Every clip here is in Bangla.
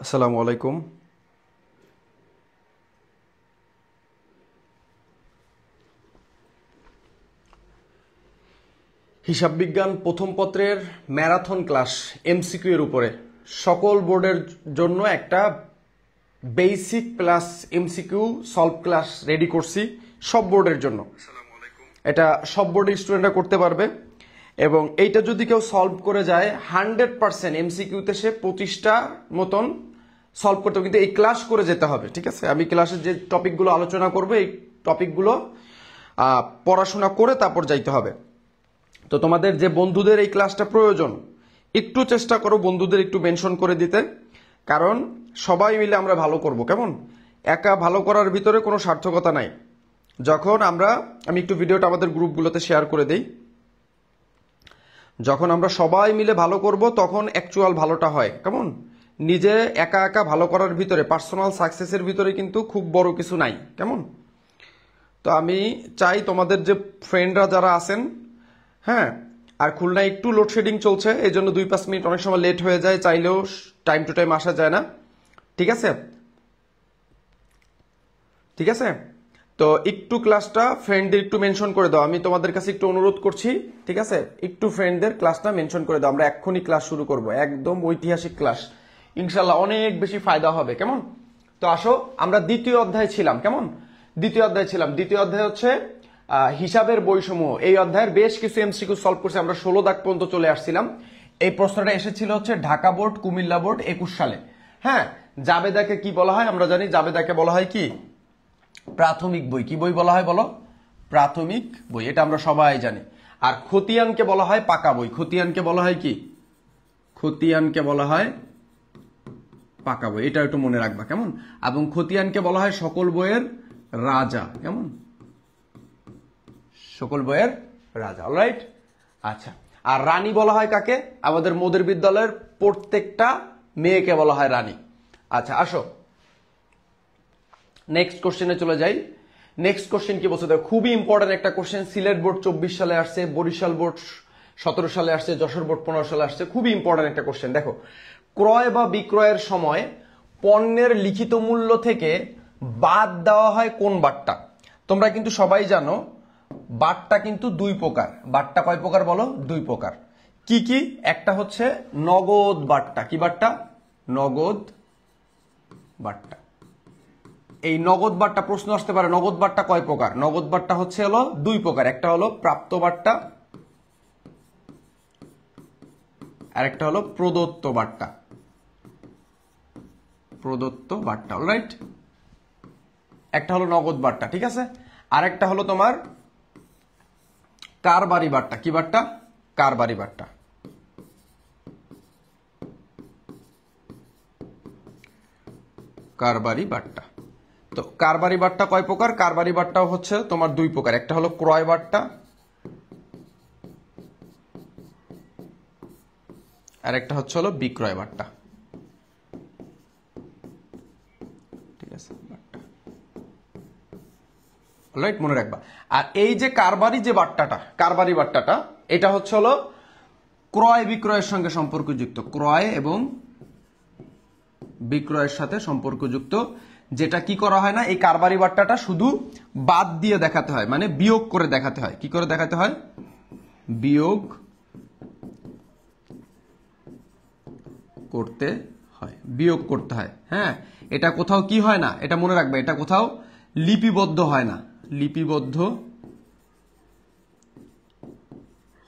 আসসালামু আলাইকুম। হিসাব বিজ্ঞান প্রথম পত্রের ম্যারাথন ক্লাস এমসিকিউ এর উপরে সকল বোর্ডের জন্য একটা basic plus MCQ solve class ready করছি সব বোর্ডের জন্য। এটা সব বোর্ডের স্টুডেন্টরা করতে পারবে এবং এইটা যদি কেউ সলভ করে যায় 100% এমসিকিউতে সে 25টা মতন সলভ করতে হবে, কিন্তু এই ক্লাস করে যেতে হবে। ঠিক আছে, আমি ক্লাসের যে টপিকগুলো আলোচনা করবো এই টপিকগুলো পড়াশোনা করে তারপর যাইতে হবে। তো তোমাদের যে বন্ধুদের এই ক্লাসটা প্রয়োজন একটু চেষ্টা করো বন্ধুদের একটু মেনশন করে দিতে, কারণ সবাই মিলে আমরা ভালো করব। কেমন, একা ভালো করার ভিতরে কোনো সার্থকতা নাই। যখন আমি একটু ভিডিওটা আমাদের গ্রুপগুলোতে শেয়ার করে দেই, যখন আমরা সবাই মিলে ভালো করব তখন অ্যাকচুয়াল ভালোটা হয়। কেমন, নিজে একা একা ভালো করার ভিতরে পার্সোনাল সাকসেসের ভিতরে কিন্তু খুব বড় কিছু নাই। কেমন, তো আমি চাই তোমাদের যে ফ্রেন্ডরা যারা আছেন, হ্যাঁ, আর খুলনায় একটু লোডশেডিং চলছে, এই জন্য 2-5 মিনিট অনেক সময় লেট হয়ে যায়, চাইলেও টাইম টু টাইম আসা যায় না। ঠিক আছে, ঠিক আছে, তো একটু ক্লাসটা ফ্রেন্ডদের একটু মেনশন করে দাও, আমি তোমাদের কাছে একটু অনুরোধ করছি। ঠিক আছে, একটু ফ্রেন্ডদের ক্লাসটা মেনশন করে দাও। আমরা এক্ষুনি ক্লাস শুরু করব, একদম ঐতিহাসিক ক্লাস, ইনশাল্লাহ অনেক বেশি ফায়দা হবে। কেমন, তো আসো, আমরা দ্বিতীয় অধ্যায় ছিলাম। কেমন, দ্বিতীয় অধ্যায় হচ্ছে হিসাবের বইসমূহ। এই অধ্যায়ের বেশ কিছু এমসিকিউ সলভ করছি আমরা, 16 দাগ পর্যন্ত চলে আসছিলাম। এই প্রশ্নটা এসেছিল হচ্ছে ঢাকা বোর্ড, কুমিল্লা বোর্ড 21 সালে। হ্যাঁ, জাবেদাকে কি বলা হয় আমরা জানি, জাবেদাকে বলা হয় কি প্রাথমিক বই। কি বই বলা হয় বলো, প্রাথমিক বই, এটা আমরা সবাই জানি। আর খতিয়ানকে বলা হয় পাকা বই। খতিয়ানকে বলা হয় কি, খতিয়ানকে বলা হয় পাকা বই, এটা একটু মনে রাখবা। কেমন, এবং খতিয়ানকে বলা হয় সকল বইয়ের রাজা। কেমন, সকল বইয়ের রাজা। অলরাইট, আচ্ছা। আর রানী বলা হয় কাকে, আমাদের মোদের বিদ্যালয়ের প্রত্যেকটা মেয়েকে বলা হয় রানী। আচ্ছা, আসো নেক্সট কোশ্চেনে চলে যাই। নেক্সট কোশ্চেন কি বলছে দেখো, খুবই ইম্পর্টেন্ট একটা কোশ্চেন। সিলেট বোর্ড 24 সালে আসছে, বরিশাল বোর্ড 17 সালে আসছে, যশোর বোর্ড 15 সালে আসছে। খুবই ইম্পর্টেন্ট একটা কোশ্চেন। দেখো, ক্রয় বা বিক্রয়ের সময় পণ্যের লিখিত মূল্য থেকে বাদ দেওয়া হয় কোন বারটা? তোমরা কিন্তু সবাই জানো বারটা কিন্তু দুই প্রকার। বারটা কয় প্রকার বলো, দুই প্রকার। কি কি? একটা হচ্ছে নগদ বারটা। কি বারটা? নগদ বারটা। এই নগদ বারটা প্রশ্ন আসতে পারে, নগদ বারটা কয় প্রকার? নগদ বারটা হচ্ছে হলো দুই প্রকার। একটা হলো প্রাপ্ত বারটা, আর একটা হলো প্রদত্ত বারটা। প্রদত্ত বারটা, অলরাইট। একটা হলো নগদ বারটা, ঠিক আছে। আর একটা হলো তোমার কারবারি বারটা। কি বারটা? কারবারি বারটা। কারবারি বারটা। তো কারবারি বারটা কয় প্রকার? কারবারি বারটাও হচ্ছে তোমার দুই প্রকার। একটা হলো ক্রয় বারটা, আর একটা হচ্ছে হলো বিক্রয় বারটা। ঠিক আছে, অলরাইট, মনে রাখবা। আর এই যে কারবারি যে বার্তাটা, কারবারি বার্তাটা, এটা হচ্ছে হলো ক্রয় বিক্রয়ের সঙ্গে সম্পর্কযুক্ত। ক্রয় এবং বিক্রয়ের সাথে সম্পর্কযুক্ত, যেটা কি করা হয় না, এই কারবারি বার্তাটা শুধু বাদ দিয়ে দেখাতে হয়, মানে বিয়োগ করে দেখাতে হয়। কি করে দেখাতে হয়? বিয়োগ করতে হয়, বিয়োগ করতে হয়। হ্যাঁ, এটা কোথাও কি হয় না, এটা মনে রাখবে, এটা কোথাও লিপিবদ্ধ হয় না। লিপিবদ্ধ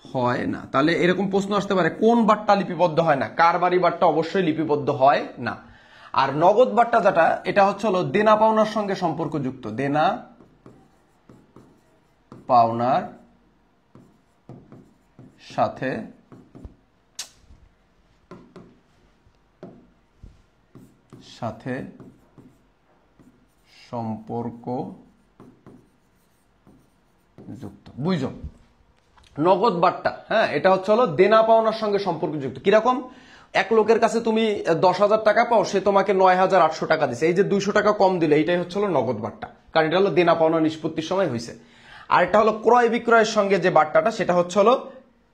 হয় না। তাহলে এরকম প্রশ্ন আসতে পারে, কোন বারটা লিপিবদ্ধ হয় না? কারবারি বারটা অবশ্যই লিপিবদ্ধ হয় না। আর নগদ বারটা যেটা, এটা হচ্ছে হলো দেনা পাওনার সঙ্গে সম্পর্কযুক্ত। দেনা পাওনার সাথে সাথে সম্পর্ক যুক্ত। বুঝছো? নগদ বারটা, হ্যাঁ, এটা হচ্ছে হলো দেনা পাওনার সঙ্গে সম্পর্কযুক্ত। কিরকম? এক লোকের কাছে তুমি 10,000 টাকা পাও, সে তোমাকে 9,800 টাকা দিছে, এই যে 200 টাকা কম দিলে, এটাই হচ্ছে হলো নগদ বারটা, কারণ এটা হলো দেনা পাওনা নিষ্পত্তির সময় হয়েছে। আর এটা হলো ক্রয় বিক্রয়ের সঙ্গে যে বার্তাটা, সেটা হচ্ছে হলো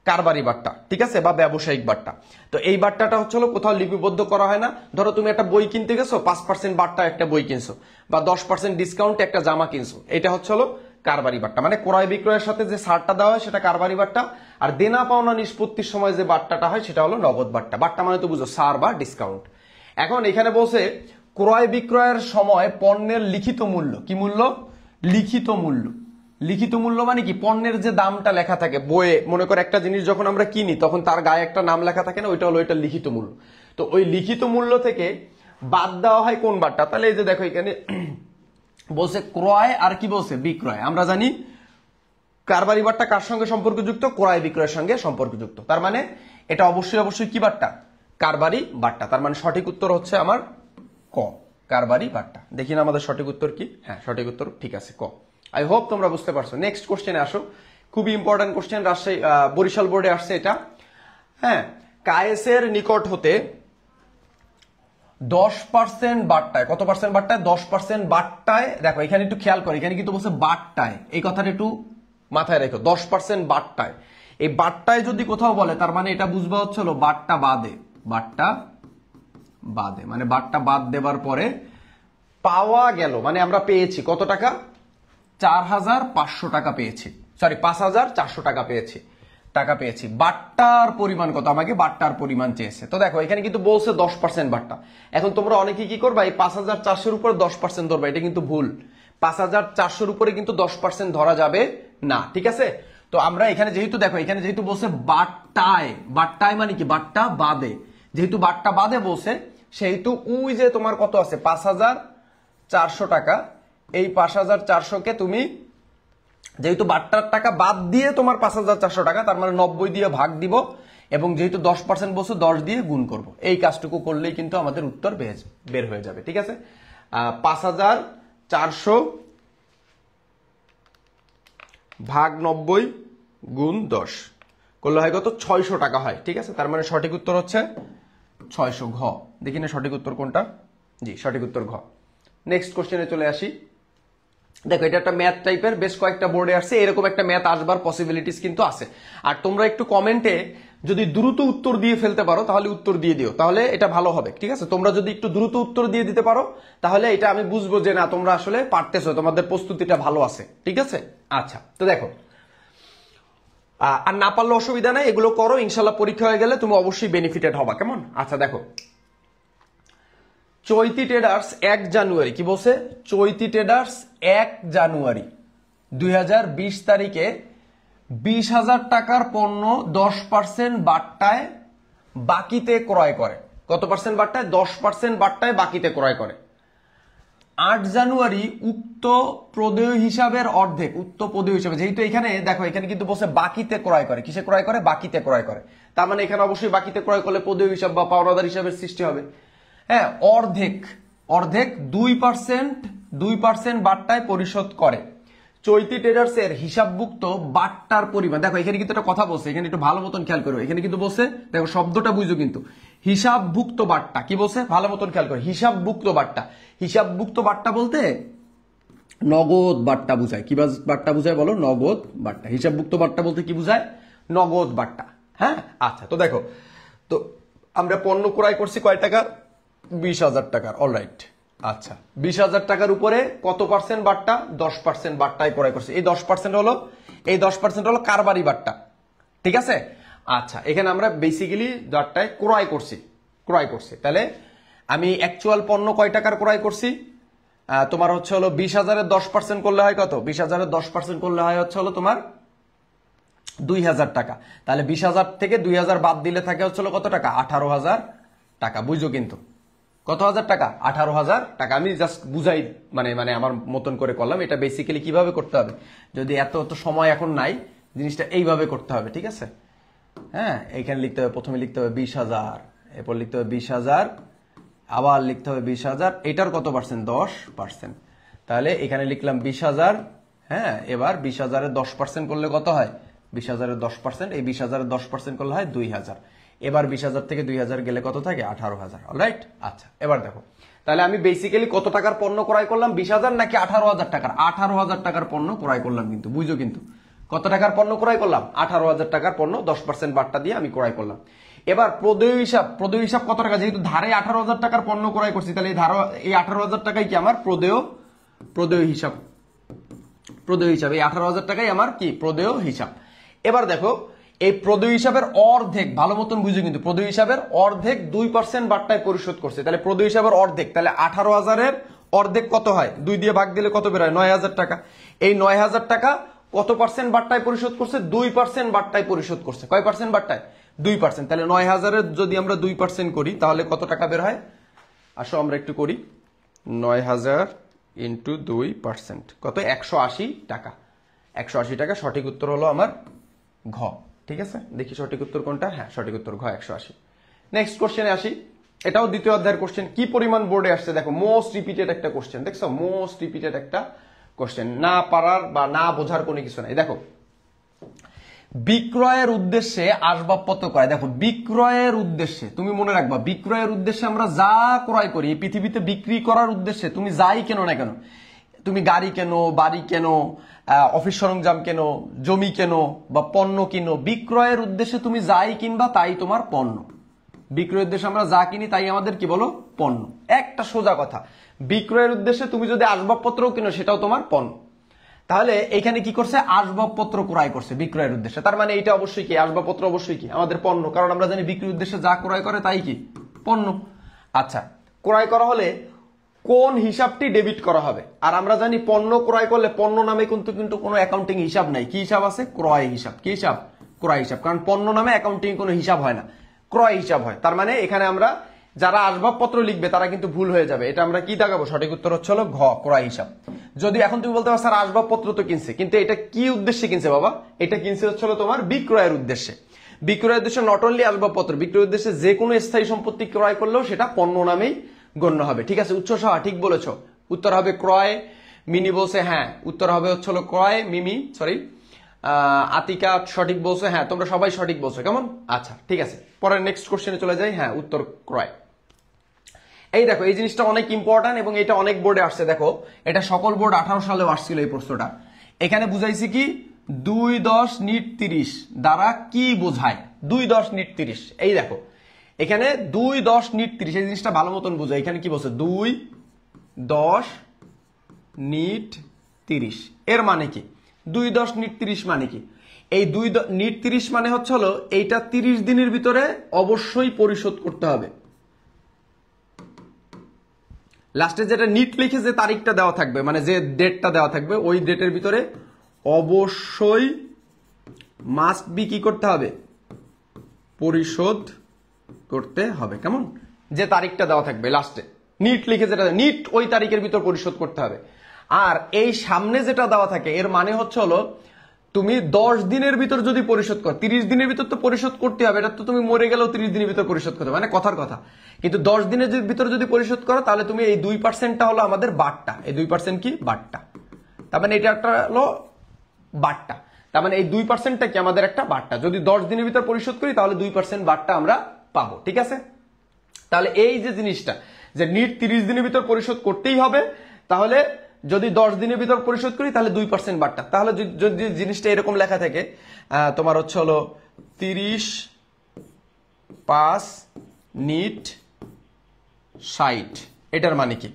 কারবারি বাট্টা, ঠিক আছে, বা ব্যবসায়িক বাট্টা। তো এই বাট্টাটা হচ্ছে কোথাও লিপিবদ্ধ করা হয় না। ধরো তুমি একটা বই কিনতে গেছো, 5% বাট্টা একটা বই কিনছো, বা 10% ডিসকাউন্ট একটা জামা কিনছো, এটা হচ্ছে কারবারি বাট্টা। মানে ক্রয় বিক্রয়ের সাথে যে ছাড়টা দেওয়া হয় সেটা কারবারি বাট্টা, আর দেনা পাওনা নিষ্পত্তির সময় যে বাট্টাটা হয় সেটা হলো নগদ বাট্টা। বাট্টা মানে তো বুঝো ছাড় বা ডিসকাউন্ট। এখন এখানে বলছে ক্রয় বিক্রয়ের সময় পণ্যের লিখিত মূল্য, কি মূল্য? লিখিত মূল্য। লিখিত মূল্য মানে কি? পণ্যের যে দামটা লেখা থাকে বইয়ে, মনে করো একটা জিনিস যখন আমরা কিনি তখন তার গায়ে একটা নাম লেখা থাকে না, ওইটা হলো এটা লিখিত মূল্য। তো ওই লিখিত মূল্য থেকে বাদ দেওয়া হয় কোন বাট্টা? তাহলে এই যে দেখো এখানে বলছে ক্রয় আর কি বলছে? বিক্রয়। আমরা জানি কারবারি বাট্টা কার সঙ্গে সম্পর্কযুক্ত? ক্রয় বিক্রয়ের সঙ্গে সম্পর্কযুক্ত। তার মানে এটা অবশ্যই অবশ্যই কি বাট্টা? কারবারি বাট্টা। তার মানে সঠিক উত্তর হচ্ছে আমার ক, কারবারি বাট্টা। দেখি না আমাদের সঠিক উত্তর কি? হ্যাঁ, সঠিক উত্তর ঠিক আছে, ক। আই হোপ তোমরা বুঝতে পারছো। নেক্সট কোশ্চেনে আসো, খুবই ইম্পর্টেন্ট কোশ্চেন, রাজশাহী বরিশাল বোর্ডে আসছে এটা। হ্যাঁ, কায়েসের নিকট হতে 10% বাট্টায়, কত পার্সেন্ট বাট্টায়? 10% বাট্টায়। দেখো এখানে একটু খেয়াল করো, এখানে কিন্তু বলছে বাট্টায়, এই কথাটা একটু মাথায় রেখো। 10% বাট্টায়, এই বাট্টায় যদি কোথাও বলে তার মানে এটা বুঝবা হচ্ছে বাট্টা বাদে। বাট্টা বাদে মানে বাট্টা বাদ দেবার পরে পাওয়া গেল, মানে আমরা পেয়েছি কত টাকা? 4,500 টাকা পেয়েছি, সরি 5,400 টাকা পেয়েছি, বাট্টার পরিমাণ কত? আমাকে বাট্টার পরিমাণ চেয়েছে। তো দেখো এখানে কিন্তু বলছে 10% বাট্টা। এখন তোমরা অনেকে কি করবা, এই 5,400 উপরে 10% ধরবা, এটা কিন্তু ভুল। 5,400 উপরে কিন্তু 10% ধরা যাবে না, ঠিক আছে? তো আমরা এখানে যেহেতু দেখো এখানে যেহেতু বলছে বাট্টায়, বাট্টায় মানে কি? বাট্টা বাদে। যেহেতু বাট্টা বাদে বলছে সেহেতু ওই যে তোমার কত আছে 5,400 টাকা, এই 5,400 কে তুমি যেহেতু বাট্টার টাকা বাদ দিয়ে তোমার 5,400 টাকা, তার মানে 90 দিয়ে ভাগ দিব, এবং যেহেতু 10% বলছো 10 দিয়ে গুণ করব। এই কাজটুকু করলেই কিন্তু আমাদের উত্তর বের হয়ে যাবে, ঠিক আছে? 5,400 ভাগ 90 গুণ 10 করলে হয় কত? 600 টাকা হয়, ঠিক আছে? তার মানে সঠিক উত্তর হচ্ছে 600, ঘ। দেখি না সঠিক উত্তর কোনটা? জি, সঠিক উত্তর ঘ। নেক্সট কোশ্চেনে চলে আসি। দেখো এটা একটা ম্যাথ টাইপের, বেশ কয়েকটা বোর্ডে আসছে, এরকম একটা ম্যাথ আসবার পসিবিলিটিস কিন্তু আছে। আর তোমরা একটু কমেন্টে যদি দ্রুত উত্তর দিয়ে ফেলতে পারো তাহলে উত্তর দিয়ে দিও, তাহলে এটা ভালো হবে, ঠিক আছে? তোমরা যদি একটু দ্রুত উত্তর দিয়ে দিতে পারো তাহলে এটা আমি বুঝবো যে না তোমরা আসলে পারতেছো, তোমাদের প্রস্তুতিটা ভালো আছে, ঠিক আছে? আচ্ছা, তো দেখো আর না পারলে অসুবিধা নাই, এগুলো করো, ইনশাল্লাহ পরীক্ষা হয়ে গেলে তুমি অবশ্যই বেনিফিটেড হবা, কেমন? আচ্ছা দেখো, চৈতি ট্রেডার্স 1 জানুয়ারি, কি বলছে? চৈতি ট্রেডার্স 1 জানুয়ারি 2020 তারিখে 20,000 টাকার পণ্য 10% বাট্টায় বাকিতে ক্রয় করে। কত পার্সেন্ট বাট্টায়? 10% বাট্টায় বাকিতে ক্রয় করে। 8 জানুয়ারি উক্ত প্রদেয় হিসাবের অর্ধেক, উক্ত প্রদেয় হিসাবে, যেহেতু এখানে দেখো এখানে কিন্তু বলছে বাকিতে ক্রয় করে। কিসে ক্রয় করে? বাকিতে ক্রয় করে। তার মানে এখানে অবশ্যই বাকিতে ক্রয় করলে প্রদেয় হিসাব বা পাওনাদার হিসাবের সৃষ্টি হবে। হ্যাঁ, অর্ধেক 2% বাট্টায় পরিশোধ করে। চৈতি ট্রেডার্স এর হিসাবভুক্ত বাট্টার পরিমাণ, দেখো এখানে কিন্তু একটা কথা বলছে, এখানে একটু ভালো মতন খেয়াল করো। এখানে কিন্তু বলছে, দেখো শব্দটা বুঝো কিন্তু, হিসাবভুক্ত বাট্টা। কি বলছে? ভালো মতন খেয়াল করো, হিসাবভুক্ত বাট্টা। হিসাবভুক্ত বাট্টা বলতে নগদ বাট্টা বুঝায়। কি বাট্টা বুঝায় বলো? নগদ বাট্টা। হিসাবভুক্ত বাট্টা বলতে কি বুঝায়? নগদ বাট্টা। হ্যাঁ, আচ্ছা, তো দেখো, তো আমরা পণ্য ক্রয় করছি কয় টাকার? 20,000 টাকার। অলরাইট, আচ্ছা, 20,000 টাকার উপরে কত পার্সেন্ট বাট্টা? 10% বাট্টায় ক্রয় করছে। এই 10% হলো কারবারি বাট্টা, ঠিক আছে? আচ্ছা, এখানে আমরা বেসিক্যালি বাট্টায় ক্রয় করছি। তাহলে আমি অ্যাকচুয়াল পণ্য কয় টাকার ক্রয় করছি? তোমার হচ্ছে 20,000-এর 10% করলে হয় কত? 20,000-এর 10% করলে হয় হচ্ছে তোমার 2,000 টাকা। তাহলে 20,000 থেকে 2,000 বাদ দিলে থাকে হচ্ছে কত টাকা? 18,000 টাকা। বুঝো কিন্তু কত হাজার টাকা? 18,000 টাকা। আমি জাস্ট বুঝাই, মানে আমার মতন করে করলাম। এটা বেসিক্যালি কিভাবে করতে হবে, যদি এত সময় এখন নাই, জিনিসটা এইভাবে করতে হবে, ঠিক আছে? হ্যাঁ, এইখানে লিখতে হবে, প্রথমে লিখতে হবে 20,000, এরপর লিখতে হবে 20,000, আবার লিখতে হবে 20,000, এটার কত পার্সেন্ট? 10%। তাহলে এখানে লিখলাম 20,000। হ্যাঁ, এবার 20,000-এর 10% করলে কত হয়? 20,000-এর 10%, এই 20,000-এর 10% করলে হয় 2,000। এবার 20,000 থেকে 2,000 গেলে কত থাকে? 18,000। অলরাইট, আচ্ছা, এবার দেখো, তাহলে আমি বেসিক্যালি কত টাকার পণ্য ক্রয় করলাম? 20,000 নাকি 18,000 টাকার? 18,000 টাকার পণ্য ক্রয় করলাম, কিন্তু বুঝো কিন্তু কত টাকার পণ্য ক্রয় করলাম? 18,000 টাকার পণ্য 10% বাট্টা দিয়ে আমি ক্রয় করলাম। এবার প্রদেয় হিসাব কত টাকা? যেহেতু ধারে 18,000 টাকার পণ্য ক্রয় করছি, তাহলে এই 18,000 টাকাই কি আমার প্রদেয় হিসাব। এই 18,000 টাকাই আমার কি? প্রদেয় হিসাব। এবার দেখো, এই প্রদেয় হিসাবের অর্ধেক, ভালো মতন বুঝো কিন্তু, প্রদেয় হিসাবের অর্ধেক 2% বাট্টায় পরিশোধ করছে। তাহলে প্রদেয় হিসাবের অর্ধেক, তাহলে 18,000-এর অর্ধেক কত হয়? 2 দিয়ে ভাগ দিলে কত বেরোয়? 9,000 টাকা। এই 9,000 টাকা কত পার্সেন্ট বাট্টায় পরিশোধ করছে? 2% বাট্টায় পরিশোধ করছে। কয় পার্সেন্ট বাট্টায়? 2%। তাহলে 9,000-এর যদি আমরা 2% করি তাহলে কত টাকা বের হয়? আসো আমরা একটু করি। 9,000 ইন্টু 2%, কত? 180 টাকা। 180 টাকা সঠিক উত্তর হলো আমার ঘ। ঠিক আছে, দেখি সঠিক উত্তর কোনটা। হ্যাঁ, সঠিক উত্তর ঘ, 180। নেক্সট কোশ্চেনে আসি। এটাও দ্বিতীয় অধ্যায়ের কোশ্চেন। কি পরিমাণ বোর্ডে আসছে দেখো, মোস্ট রিপিটেড একটা কোশ্চেন। দেখছো, মোস্ট রিপিটেড একটা কোশ্চেন, না পারার বা না বোঝার কোনো কিছু নাই। দেখো, বিক্রয়ের উদ্দেশ্যে আসবাবপত্র ক্রয়। দেখো, বিক্রয়ের উদ্দেশ্যে তুমি মনে রাখবা, বিক্রয়ের উদ্দেশ্যে আমরা যা ক্রয় করি এই পৃথিবীতে, বিক্রি করার উদ্দেশ্যে তুমি যাই কেনো না কেন, তুমি গাড়ি কেনো, বাড়ি কেনো, অফিস সরঞ্জাম কেনো, জমি কেনো বা পণ্য কিনো, বিক্রয়ের উদ্দেশ্যে তুমি যাই কিনবা তাই তোমার পণ্য। বিক্রয়ের উদ্দেশ্যে আমরা যা কিনি তাই আমাদের কি বলো? পণ্য। একটা সোজা কথা, বিক্রয়ের উদ্দেশ্যে তুমি যদি আসবাবপত্রও কিনো সেটাও তোমার পণ্য। তাহলে এখানে কি করছে? আসবাবপত্র ক্রয় করছে বিক্রয়ের উদ্দেশ্যে। তার মানে এটা অবশ্যই কি? আসবাবপত্র অবশ্যই কি? আমাদের পণ্য। কারণ আমরা জানি বিক্রির উদ্দেশ্যে যা ক্রয় করে তাই কি? পণ্য। আচ্ছা, ক্রয় করা হলে কোন হিসাবটি ডেবিট করা হবে? আর আমরা জানি পণ্য ক্রয় করলে পণ্য নামে কিন্তু কোনো অ্যাকাউন্টিং হিসাব নাই। কি হিসাব আছে? ক্রয় হিসাব। কি হিসাব? ক্রয় হিসাব। কারণ পণ্য নামে অ্যাকাউন্টিং কোনো হিসাব হয় না, ক্রয় হিসাব হয়। তার মানে এখানে আমরা যারা আসবাবপত্র লিখবে তারা কিন্তু ভুল হয়ে যাবে। এটা আমরা কি দাগাবো? সঠিক উত্তর হচ্ছে হলো ঘ, ক্রয় হিসাব। যদি এখন তুমি বলতে পারো স্যার আসবাবপত্র তো কিনছে, কিন্তু এটা কি উদ্দেশ্যে কিনছে বাবা? এটা কিনছে হচ্ছে হলো তোমার বিক্রয়ের উদ্দেশ্যে। বিক্রয়ের উদ্দেশ্যে নট অনলি আসবাবপত্র, বিক্রয়ের উদ্দেশ্যে যে কোনো স্থায়ী সম্পত্তি ক্রয় করলেও সেটা পণ্য নামেই গণ্য হবে। ঠিক আছে, উচ্চ সহা ঠিক বলেছো, উত্তর হবে ক্রয়। মিনি বলছে হ্যাঁ, উত্তর হবে হচ্ছে হলো ক্রয়। মিমি সরি, আতিকা সঠিক বলছো। হ্যাঁ, তোমরা সবাই সঠিক বলছো। কেমন? আচ্ছা, ঠিক আছে, পরের নেক্সট কোশ্চেনে চলে যাই। হ্যাঁ, উত্তর ক্রয়। এই দেখো, এই জিনিসটা অনেক ইম্পর্টেন্ট এবং এটা অনেক বোর্ডে আসছে। দেখো, এটা সকল বোর্ড 18 সালেও আসছিল এই প্রশ্নটা। এখানে বুঝাইছি কি 2-10 নিট 30 দ্বারা কি বোঝায়? 2-10 নিট 30, এই দেখো এখানে 2-10 নিট 30, এই জিনিসটা ভালো মতন বোঝায়। এখানে কি বলছে? 2-10 নিট 30 এর মানে কি? 2-10 নিট 30 মানে কি? এই 2 নিট 30 মানে হচ্ছে হলো এইটা 30 দিনের ভিতরে অবশ্যই পরিশোধ করতে হবে। লাস্টে যেটা নিট লিখে যে তারিখটা দেওয়া থাকবে, মানে যে ডেটটা দেওয়া থাকবে, ওই ডেটের ভিতরে অবশ্যই মাস্ট বি কি করতে হবে? পরিশোধ করতে হবে। কেমন? যে তারিখটা দেওয়া থাকবে লাস্টে নিট লিখে, যেটা নিট ওই তারিখের ভিতর পরিশোধ করতে হবে। আর এই সামনে যেটা দেওয়া থাকে এর মানে হচ্ছে হলো তুমি 10 দিনের ভিতর যদি পরিশোধ করো, 30 দিনের ভিতর তো পরিশোধ করতে হবে, এটা তো তুমি মরে গেলেও 30 দিনের ভিতর পরিশোধ করতে হবে, মানে কথার কথা। কিন্তু 10 দিনের ভিতর যদি পরিশোধ করো তাহলে তুমি এই 2%টা হলো আমাদের বাট্টা। এই 2% কি? বাট্টা। তার মানে এটা একটা হলো বাট্টা। তার মানে এই 2%টা কি? আমাদের একটা বাট্টা। যদি 10 দিনের ভিতর পরিশোধ করি তাহলে 2% বাট্টা আমরা পাবো। ঠিক আছে, তাহলে এই যে জিনিসটা যে নিট 30 দিনের ভিতর পরিশোধ করতেই হবে, তাহলে যদি 10 দিনের ভিতর পরিশোধ করি তাহলে 2% বাট্টা। তাহলে যদি জিনিসটা এরকম লেখা থাকে তোমার হচ্ছে হলো 30-5 নিট 60, এটার মানে কি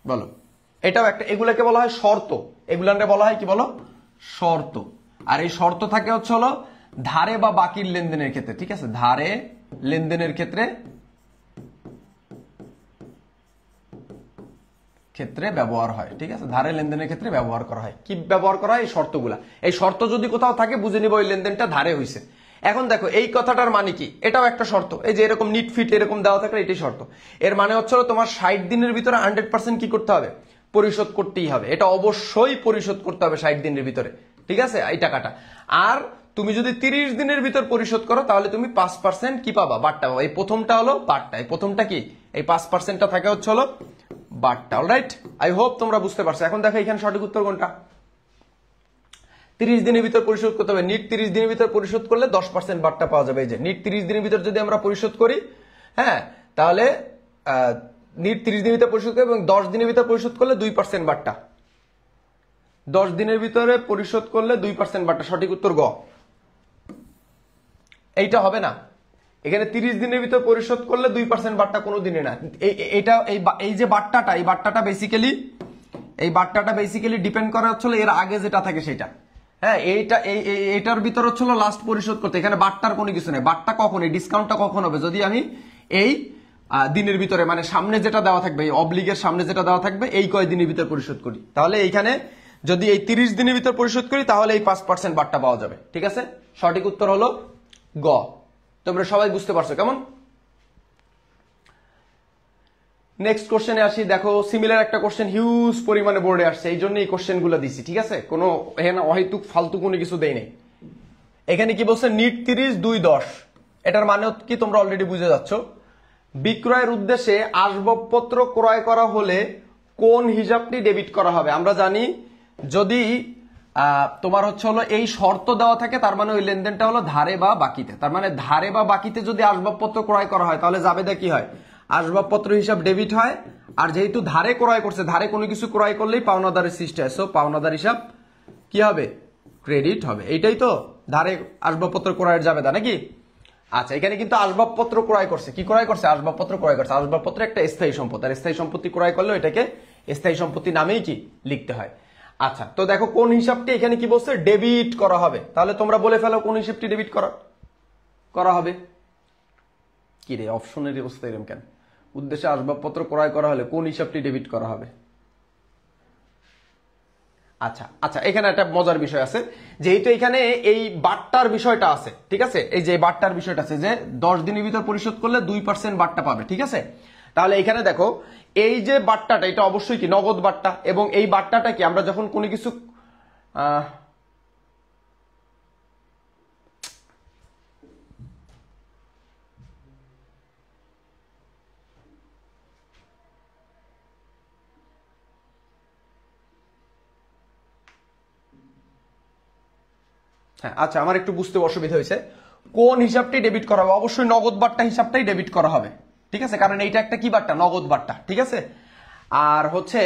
বলো? এটাও একটা, এগুলাকে বলা হয় শর্ত। এগুলাকে বলা হয় কি বলো? শর্ত। আর এই শর্ত থাকে হচ্ছে হলো ধারে বা বাকির লেনদেনের ক্ষেত্রে। ঠিক আছে, ধারে লেনদেনের ক্ষেত্রে ব্যবহার হয়। ঠিক আছে, ধারে লেনদেনের ক্ষেত্রে ব্যবহার করা হয়। কি ব্যবহার করা হয়? এই শর্তগুলা। এই শর্ত যদি কোথাও থাকে বুঝে নিব ওই লেনদেনটা ধারে হইছে। এখন দেখো এই কথাটার মানে কি? এটাও একটা শর্ত। এই যে এরকম নিট ফিট এরকম দেওয়া থাকলে এটাই শর্ত। এর মানে হচ্ছে তোমার 60 দিনের ভিতরে 100% কি করতে হবে? পরিশোধ করতেই হবে। এটা অবশ্যই পরিশোধ করতে হবে 60 দিনের ভিতরে। ঠিক আছে, এই টাকাটা। আর তুমি যদি 30 দিনের ভিতর পরিশোধ করো তাহলে তুমি 5% কি পাবা? বাট্টা পাবা। এই প্রথমটা হলো বাট্টা। এই প্রথমটা কি? এই 5%টা থাকে হচ্ছে হলো বাট্টা। অলরাইট, আই হোপ তোমরা বুঝতে পারছো। এখন দেখো এখানে সঠিক উত্তর কোনটা? 30 দিনের ভিতর পরিশোধ করতে হবে। নিট 30 দিনের ভিতর পরিশোধ করলে 10% বাট্টা পাওয়া যাবে। এই যে নিট 30 দিনের ভিতর যদি আমরা পরিশোধ করি, হ্যাঁ, তাহলে নিট 30 দিনের ভিতর পরিশোধ করবে এবং 10 দিনের ভিতর পরিশোধ করলে 2% বাট্টা। 10 দিনের ভিতরে পরিশোধ করলে 2% বাট্টা, সঠিক উত্তর গ। এইটা হবে না, এখানে 30 দিনের ভিতরে পরিশোধ করলে 2% বাট্টা কোনো দিনে না। এইটা এই যে বাট্টাটা, এই বাট্টাটা বেসিক্যালি ডিপেন্ড করে হচ্ছিল এর আগে যেটা থাকে সেটা। হ্যাঁ, এইটার ভিতর হচ্ছিল লাস্ট পরিশোধ করতে, এখানে বাট্টার কোনো কিছু নেই। বাট্টা কখন, এই ডিসকাউন্টটা কখন হবে, যদি আমি এই দিনের ভিতরে মানে সামনে যেটা দেওয়া থাকবে, এই অবলিগের সামনে যেটা দেওয়া থাকবে এই কয়দিনের ভিতর পরিশোধ করি, তাহলে এইখানে যদি এই 30 দিনের ভিতর পরিশোধ করি তাহলে এই 5% বাট্টা পাওয়া যাবে। ঠিক আছে, সঠিক উত্তর হলো গ। তোমরা সবাই বুঝতে পারছো কেমন? নেক্সট কোশ্চেনে আসি। দেখো সিমিলার একটা কোশ্চেন হিউজ পরিমাণে বোর্ডে আসছে, এই জন্য এই কোশ্চেনগুলো দিছি। ঠিক আছে, কোনো এখানে অহেতুক ফালতু কোনো কিছু দেই নাই। এখানে কি বলছে, নিট 30 2-10, এটার মানে কি তোমরা অলরেডি বুঝে যাচ্ছ। বিক্রয়ের উদ্দেশ্যে আসবাবপত্র ক্রয় করা হলে কোন হিসাবটি ডেবিট করা হবে? আমরা জানি যদি তোমার হচ্ছে হলো এই শর্ত দেওয়া থাকে, তার মানে ওই লেনদেনটা হলো ধারে বা বাকিতে। তার মানে ধারে বা বাকিতে যদি আসবাবপত্র ক্রয় করা হয় তাহলে জাবেদা কি হয়, আসবাবপত্র হিসাব ডেবিট হয়। আর যেহেতু ধারে ক্রয় করছে, ধারে কোনো কিছু ক্রয় করলেই পাওনাদারের সৃষ্টি হয়, সো পাওনাদার হিসাব কি হবে, ক্রেডিট হবে। এইটাই তো ধারে আসবাবপত্র ক্রয়ের জাবেদা নাকি? আচ্ছা, এখানে কিন্তু আসবাবপত্র ক্রয় করছে, কি ক্রয় করছে, আসবাবপত্র ক্রয় করছে। আসবাবপত্র একটা স্থায়ী সম্পদ, আর স্থায়ী সম্পত্তি ক্রয় করলে এটাকে স্থায়ী সম্পত্তি নামেই কি লিখতে হয়। আচ্ছা, তো দেখো কোন হিসাবটি এখানে কি বলছে, ডেবিট করা হবে। তাহলে তোমরা বলে ফেলো কোন হিসাবটি ডেবিট করা হবে। কি রে, অপশনের অবস্থা এরকম কেন? উদ্দেশ্যে আসবাবপত্র ক্রয় করা হলে কোন হিসাবটি ডেবিট করা হবে? আচ্ছা আচ্ছা, এখানে একটা মজার বিষয় আছে, যেহেতু এখানে এই বাট্টার বিষয়টা আছে। ঠিক আছে, এই যে বাট্টার বিষয়টা আছে যে 10 দিনের ভিতর পরিশোধ করলে 2% বাট্টা পাবে। ঠিক আছে, তাহলে এখানে দেখো এই যে বাট্টাটা, এটা অবশ্যই কি নগদ বাট্টা, এবং এই বাট্টাটা কি আমরা যখন কোনো কিছু হ্যাঁ, আচ্ছা, আমার একটু বুঝতে অসুবিধা হয়েছে। কোন হিসাবটি ডেবিট করা হবে? অবশ্যই নগদ বাট্টা হিসাবটাই ডেবিট করা হবে। ঠিক আছে, কারণ এইটা একটা কি বাট্টা, নগদ বাট্টা। ঠিক আছে, আর হচ্ছে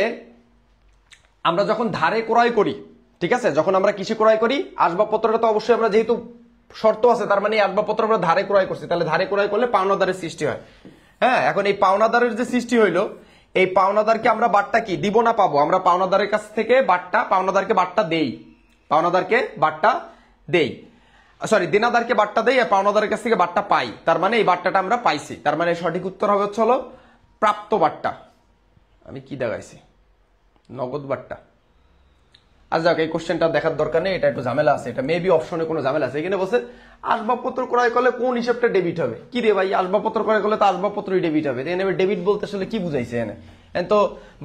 আমরা যখন ধারে ক্রয় করি, ঠিক আছে, যখন আমরা কিসে ক্রয় করি, আসবাবপত্রটা তো অবশ্যই আমরা যেহেতু শর্ত আছে, তার মানে আসবাবপত্র আমরা ধারে ক্রয় করছি, তাহলে ধারে ক্রয় করলে পাওনাদারের সৃষ্টি হয়। হ্যাঁ, এখন এই পাওনাদারের যে সৃষ্টি হইলো, এই পাওনাদারকে আমরা বাট্টা কি দিব না পাবো? আমরা পাওনাদারের কাছ থেকে পাওনাদারকে বাট্টা দেই, সরি, দেনাদারকে বাট্টা দেই আর পাওনাদারের কাছ থেকে বাট্টা পাই। তার মানে এই বাট্টাটা আমরা পাইছি, তার মানে সঠিক উত্তর হবে হচ্ছে হলো প্রাপ্ত বাট্টা। আমি কি দেখাইছি, নগদ বাট্টা। আজ যাক, এই কোশ্চেনটা দেখার দরকার নেই, এটা একটু ঝামেলা আছে, এটা মেবি অপশনে কোনো ঝামেলা আছে। এখানে বলছে আসবাবপত্র ক্রয় করলে কোন হিসাবটা ডেবিট হবে। কি রে ভাই, আসবাবপত্র ক্রয় করলে তো আসবাবপত্রই ডেবিট হবে। এখানে ডেবিট বলতে আসলে কি বুঝাইছে? এখানে তো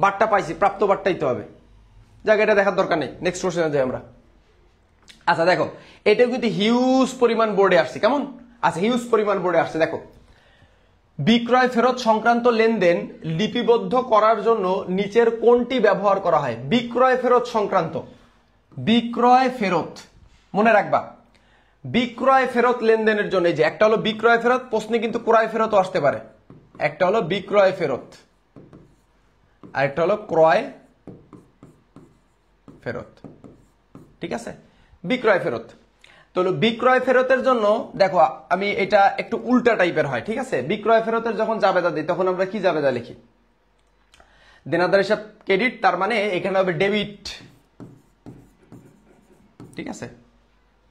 বাট্টা পাইছি, প্রাপ্ত বাট্টাই তো হবে। যাক, এটা দেখার দরকার নেই, নেক্সট কোশ্চেনে যাই আমরা। আচ্ছা দেখো, এটা কিন্তু হিউজ পরিমাণ বোর্ডে আসছে, কেমন? আচ্ছা, হিউজ পরিমাণ বোর্ডে আসছে। দেখো, বিক্রয় ফেরত সংক্রান্ত লেনদেন লিপিবদ্ধ করার জন্য নিচের কোনটি ব্যবহার করা হয়? বিক্রয় ফেরত সংক্রান্ত, বিক্রয় ফেরত মনে রাখবা, বিক্রয় ফেরত লেনদেনের জন্য এই যে একটা হলো বিক্রয় ফেরত, প্রশ্নে কিন্তু ক্রয় ফেরতও আসতে পারে। একটা হলো বিক্রয় ফেরত আর একটা হলো ক্রয় ফেরত। ঠিক আছে, বিক্রয় ফেরত। তো বিক্রয় ফেরতের জন্য দেখো, আমি এটা একটু উল্টা টাইপের হয়। ঠিক আছে, বিক্রয় ফেরতের যখন জাবেদা দিই তখন আমরা কি জাবেদা লিখি, দেনাদার হিসাব ক্রেডিট, তার মানে এখানে হবে ডেবিট। ঠিক আছে,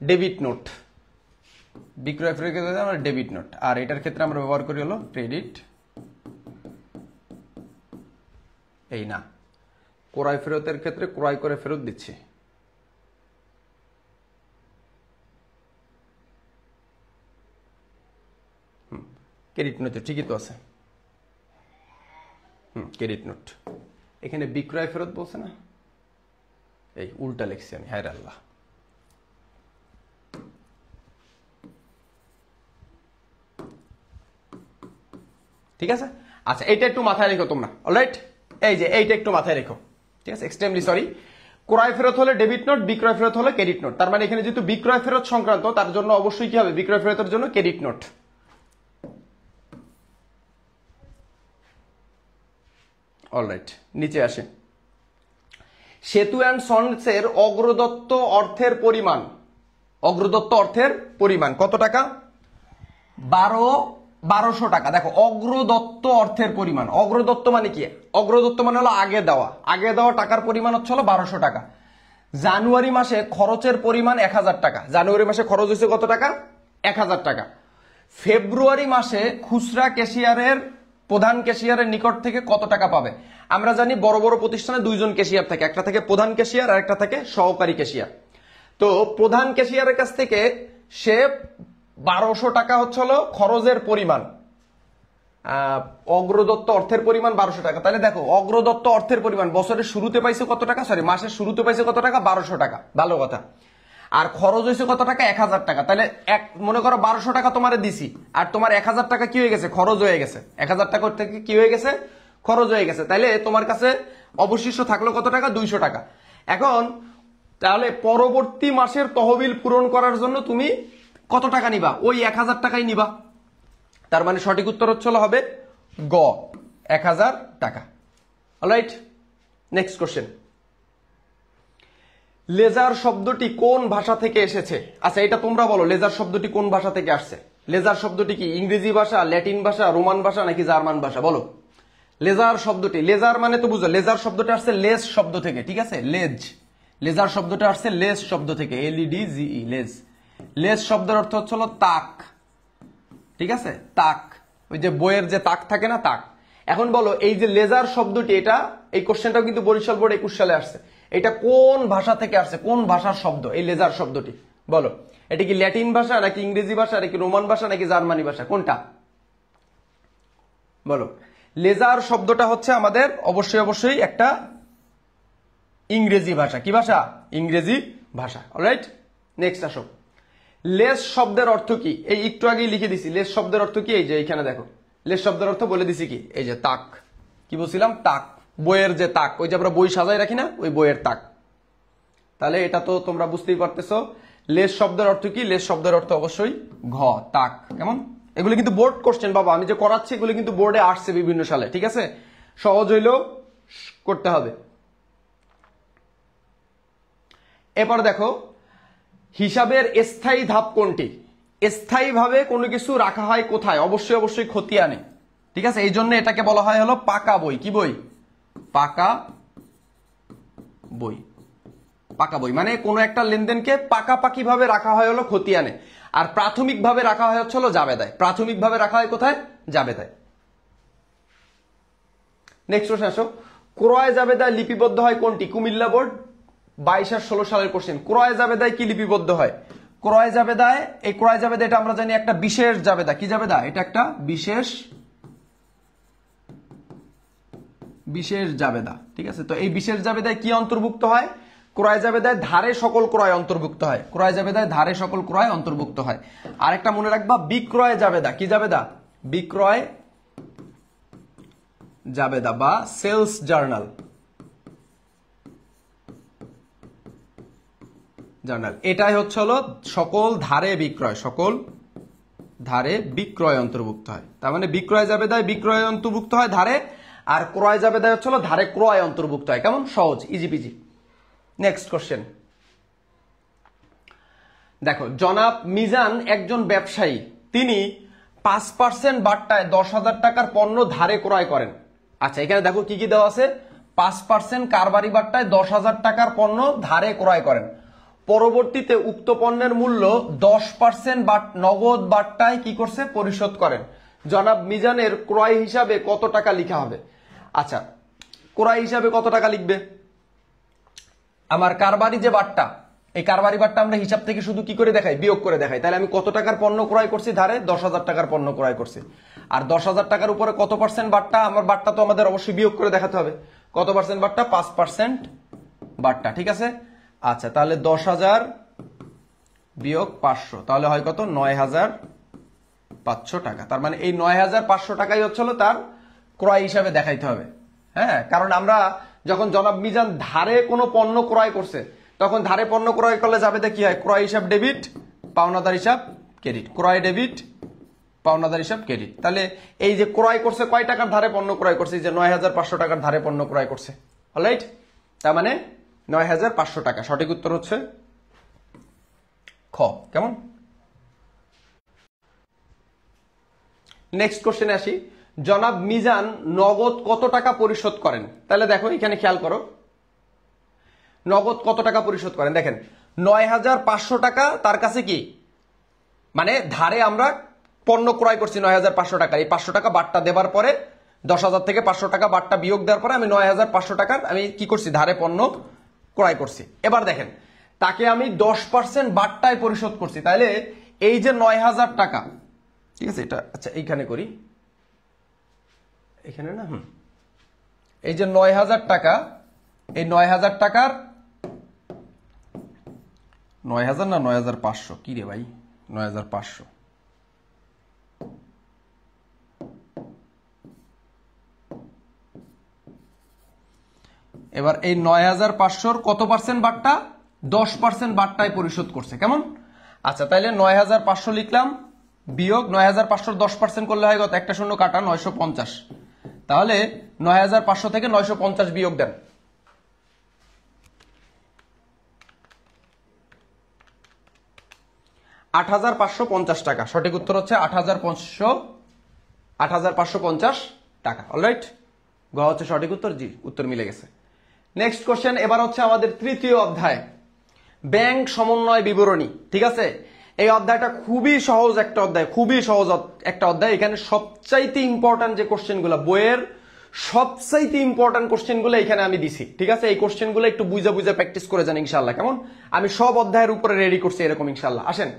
ডেবিট নোট, বিক্রয় ফেরতের ক্ষেত্রে আমরা ডেবিট নোট, আর এটার ক্ষেত্রে আমরা ব্যবহার করি হলো ক্রেডিট। এই না, ক্রয় ফেরতের ক্ষেত্রে ক্রয় করে ফেরত দিচ্ছি। ক্রেডিট নোট ঠিকই তো আছে, ক্রেডিট নোট। এখানে বিক্রয় ফেরত বলছে না, এই উল্টা লিখছি আমি, হায় আল্লাহ। ঠিক আছে, আচ্ছা, এটা একটু মাথায় রেখো তোমরা। অলরাইট, এই যে এইটা একটু মাথায় রেখো। ঠিক আছে, এক্সট্রিমলি সরি। ক্রয় ফেরত হলে ডেবিট নোট, বিক্রয় ফেরত হলে ক্রেডিট নোট। তার মানে এখানে যেহেতু বিক্রয় ফেরত সংক্রান্ত, তার জন্য অবশ্যই কি হবে, বিক্রয় ফেরতের জন্য ক্রেডিট নোট। অলরাইট, নিচে আসে। সেতু অ্যান্ড সন্সের অগ্রদত্ত অর্থের পরিমাণ, অগ্রদত্ত অর্থের পরিমাণ কত টাকা? 1200 টাকা। দেখো অগ্রদত্ত অর্থের পরিমাণ, অগ্রদত্ত মানে কি? অগ্রদত্ত মানে হলো আগে দেওয়া টাকার পরিমাণ হচ্ছে হলো 1200 টাকা। জানুয়ারি মাসে খরচের পরিমাণ 1000 টাকা। জানুয়ারি মাসে খরচ হয়েছে কত টাকা? 1000 টাকা। ফেব্রুয়ারি মাসে খুচরা ক্যাশিয়ারের, প্রধান ক্যাশিয়ারের নিকট থেকে কত টাকা পাবে? আমরা জানি বড় বড় প্রতিষ্ঠানে দুইজন ক্যাশিয়ার থাকে, একটা থাকে প্রধান ক্যাশিয়ার আর একটা থাকে সহকারী ক্যাশিয়ার। তো প্রধান ক্যাশিয়ারের কাছ থেকে সে 1200 টাকা হচ্ছে হলো খরচের পরিমাণ, অগ্রদত্ত অর্থের পরিমাণ 1200 টাকা। তাহলে দেখো অগ্রদত্ত অর্থের পরিমাণ বছরের শুরুতে পাইছে কত টাকা, সরি মাসের শুরুতে পাইছে কত টাকা? 1200 টাকা। ভালো কথা। আর খরচ হয়েছে কত টাকা? 1000 টাকা। তাহলে মনে করো 1200 টাকা তোমারে দিছি, আর তোমার 1000 টাকা কি হয়ে গেছে? খরচ হয়ে গেছে। 1000 টাকা থেকে কি হয়ে গেছে? খরচ হয়ে গেছে। তাহলে তোমার কাছে অবশিষ্ট থাকলো কত টাকা? 200 টাকা। এখন তাহলে পরবর্তী মাসের তহবিল পূরণ করার জন্য তুমি কত টাকা নিবা? ওই 1000 টাকাই নিবা। তার মানে সঠিক উত্তর হচ্ছে হবে গ, 1000 টাকা। Alright, next question. লেজার শব্দটি কোন ভাষা থেকে এসেছে? আচ্ছা এটা তোমরা বলো, লেজার শব্দটি কোন ভাষা থেকে আসছে? লেজার শব্দটি কি ইংরেজি ভাষা, ল্যাটিন ভাষা, রোমান ভাষা নাকি জার্মান ভাষা? বলো। লেজার শব্দটি, লেজার মানে তো বুঝো, লেজার শব্দটা আসছে লেজ শব্দ থেকে, ঠিক আছে? লেজ, লেজার শব্দটা আসছে লেজ শব্দ থেকে, LEDGE, লেজ। লেজ শব্দের অর্থ হচ্ছে হলো তাক, ঠিক আছে? তাক, ওই যে বইয়ের যে তাক থাকে না, তাক। এখন বলো এই যে লেজার শব্দটি, এটা এই কোশ্চেনটাও কিন্তু বরিশাল বোর্ড 21 সালে আসছে। এটা কোন ভাষা থেকে আসছে? কোন ভাষার শব্দ এই লেজার শব্দটি? বলো। এটা কি ল্যাটিন ভাষা নাকি ইংরেজি ভাষা নাকি রোমান ভাষা নাকি জার্মানি ভাষা? কোনটা? বলো। লেজার শব্দটা হচ্ছে আমাদের অবশ্যই একটা ইংরেজি ভাষা। কি ভাষা? ইংরেজি ভাষা। অলরাইট, নেক্সট আসো। লেজ শব্দের অর্থ কি? এই একটু আগেই লিখে দিছি। লেজ শব্দের অর্থ কি? এই যে এখানে দেখো, লেজ শব্দের অর্থ বলে দিছি কি? এই যে তাক। কি বলছিলাম? তাক, বইয়ের যে তাক, ওই যে আমরা বই সাজাই রাখি না, ওই বইয়ের তাক। তাহলে এটা তো তোমরা বুঝতেই পারতেছো লেজ শব্দের অর্থ কি। লেজ শব্দের অর্থ অবশ্যই ঘ, তাক। কেমন? এগুলো কিন্তু বোর্ড কোশ্চেন বাবা, আমি যে করাচ্ছি এগুলো কিন্তু বোর্ডে আসছে বিভিন্ন সালে, ঠিক আছে? সহজ হইলেও করতে হবে। এরপর দেখো, হিসাবের স্থায়ী ধাপ কোনটি? স্থায়ীভাবে কোনো কিছু রাখা হয় কোথায়? অবশ্যই খতিয়ানে, ঠিক আছে? এই জন্য এটাকে বলা হয় হলো পাকা বই। কি বই? পাকা বই। পাকা বই মানে কোনো একটা লেনদেনকে পাকাপাকি ভাবে রাখা হয় হলো খতিয়ানে, আর প্রাথমিক ভাবে রাখা হয় হচ্ছে হলো জাবেদায়। প্রাথমিক ভাবে রাখা হয় কোথায়? জাবেদায়। নেক্সট প্রশ্ন আসো। ক্রয় জাবেদায় লিপিবদ্ধ হয় কোনটি? কুমিল্লা বোর্ড 22 আর 16 সালের কোশ্চেন। ক্রয় জাবেদায় কি লিপিবদ্ধ হয়? ক্রয় জাবেদায়, এই ক্রয় জাবেদা এটা আমরা জানি একটা বিশেষ জাবেদা। কি জাবেদা? এটা একটা বিশেষ জাবেদা, ঠিক আছে? তো এই বিশেষ জাবেদায় কি অন্তর্ভুক্ত হয়? ক্রয় জাবেদায় ধারে সকল ক্রয় অন্তর্ভুক্ত হয়। ক্রয় জাবেদায় ধারে সকল ক্রয় অন্তর্ভুক্ত হয়। আরেকটা মনে রাখবা, বিক্রয় জাবেদা। কি জাবেদা? বিক্রয় জাবেদা বা সেলস জার্নাল। এটাই হচ্ছে হলো সকল ধারে বিক্রয়, সকল ধারে বিক্রয় অন্তর্ভুক্ত হয়। তার মানে বিক্রয় জাবেদায় বিক্রয় অন্তর্ভুক্ত হয় ধারে, আর ক্রয় জাবেদায় হচ্ছে হলো ধারে ক্রয় অন্তর্ভুক্ত হয়। কেমন? সহজ, ইজি পিজি। নেক্সট কোশ্চেন দেখো। জনাব মিজান একজন ব্যবসায়ী, তিনি 5% বাট্টায় 10,000 টাকার পণ্য ধারে ক্রয় করেন। আচ্ছা এখানে দেখো কি কি দেওয়া আছে। 5% কারবারি বাট্টায় 10,000 টাকার পণ্য ধারে ক্রয় করেন। পরবর্তীতে উক্ত পণ্যের মূল্য 10% নগদ বাট্টায় কি করছে? পরিশোধ করেন। জনাব মিজানের ক্রয় হিসাবে কত টাকা লিখা হবে? আচ্ছা ক্রয় হিসাবে কত টাকা লিখবে? আমার কারবারি যে বাট্টা, এই কারবারি বাট্টা আমরা হিসাব থেকে শুধু কি করে দেখাই? বিয়োগ করে দেখাই। তাহলে আমি কত টাকার পণ্য ক্রয় করছি ধারে? 10,000 টাকার পণ্য ক্রয় করছি। আর 10,000 টাকার উপরে কত পার্সেন্ট বাট্টা? আমার বাট্টা তো আমাদের অবশ্যই বিয়োগ করে দেখাতে হবে। কত পার্সেন্ট বাট্টা? 5% বাট্টা, ঠিক আছে? আচ্ছা তাহলে 10,000 বিয়োগ 500, তাহলে হয় কত? 9,500 টাকা। তার মানে এই 9,500 টাকাই হচ্ছে তার ক্রয় হিসাবে দেখাইতে হবে। হ্যাঁ, কারণ আমরা যখন জনাব মিজান ধারে কোনো পণ্য ক্রয় করছে, তখন ধারে পণ্য ক্রয় করলে জাবেদা কি হয়? ক্রয় হিসাব ডেবিট, পাওনাদার হিসাব ক্রেডিট। ক্রয় ডেবিট, পাওনাদার হিসাব ক্রেডিট। তাহলে এই যে ক্রয় করছে, কয় টাকার ধারে পণ্য ক্রয় করছে? যে 9,500 টাকার ধারে পণ্য ক্রয় করছে। অলরাইট, তার মানে ৯৫০০ টাকা। সঠিক উত্তর হচ্ছে খ। কেমন? নেক্সট কোশ্চেনে আসি। জনাব মিজান নগদ কত টাকা পরিশোধ করেন? তাহলে দেখো এখানে খেয়াল করো, নগদ কত টাকা পরিশোধ করেন। দেখেন ৯৫০০ টাকা তার কাছে কি, মানে ধারে আমরা পণ্য ক্রয় করছি ৯৫০০ টাকা। এই ৫০০ টাকা বাট্টা দেবার পরে ১০,০০০ থেকে ৫০০ টাকা বাট্টা বিয়োগ দেওয়ার পরে আমি ৯৫০০ টাকার আমি কি করছি, ধারে পণ্য ক্রয় করছি। এবার দেখেন তাকে আমি 10% বাট্টায় পরিশোধ করছি। তাহলে এই যে ৯০০০ টাকা, ঠিক আছে, এটা আচ্ছা এইখানে করি, এখানে না, এই যে ৯০০০ টাকা, এই ৯০০০ টাকার ৯০০০ না ৯৫০০, কি রে ভাই, ৯৫০০। এবার এই ৯৫০০-র কত পার্সেন্ট বাট্টা? 10% বাট্টায় পরিশোধ করছে। কেমন? আচ্ছা তাইলে ৯৫০০ লিখলাম, বিয়োগ ৯৫০০-র 10% করলে হয় কত, একটা শূন্য কাটা ৯৫০। তাহলে ৯৫০০ থেকে ৯৫০ বিয়োগ দেন। ৮৫৫০ টাকা। সঠিক উত্তর হচ্ছে ৮৫৫০ টাকা। অলরাইট, গ হচ্ছে সঠিক উত্তর। জি, উত্তর মিলে গেছে। নেক্সট কোশ্চেন, এবার হচ্ছে আমাদের তৃতীয় অধ্যায়, ব্যাংক সমন্বয় বিবরণী। ঠিক আছে, এই অধ্যায়টা খুবই সহজ একটা অধ্যায়, খুবই সহজ একটা অধ্যায়। এখানে সবচাইতে ইম্পর্টেন্ট যে কোশ্চেনগুলো, বইয়ের সবচাইতে ইম্পর্টেন্ট কোশ্চেনগুলো এখানে আমি দিছি। ঠিক আছে, এই কোশ্চেনগুলো একটু বুঝে বুঝে প্র্যাকটিস করে যান ইনশাআল্লাহ। কেমন? আমি সব অধ্যায়ের উপরে রেডি করছি এরকম ইনশাআল্লাহ। আসেন,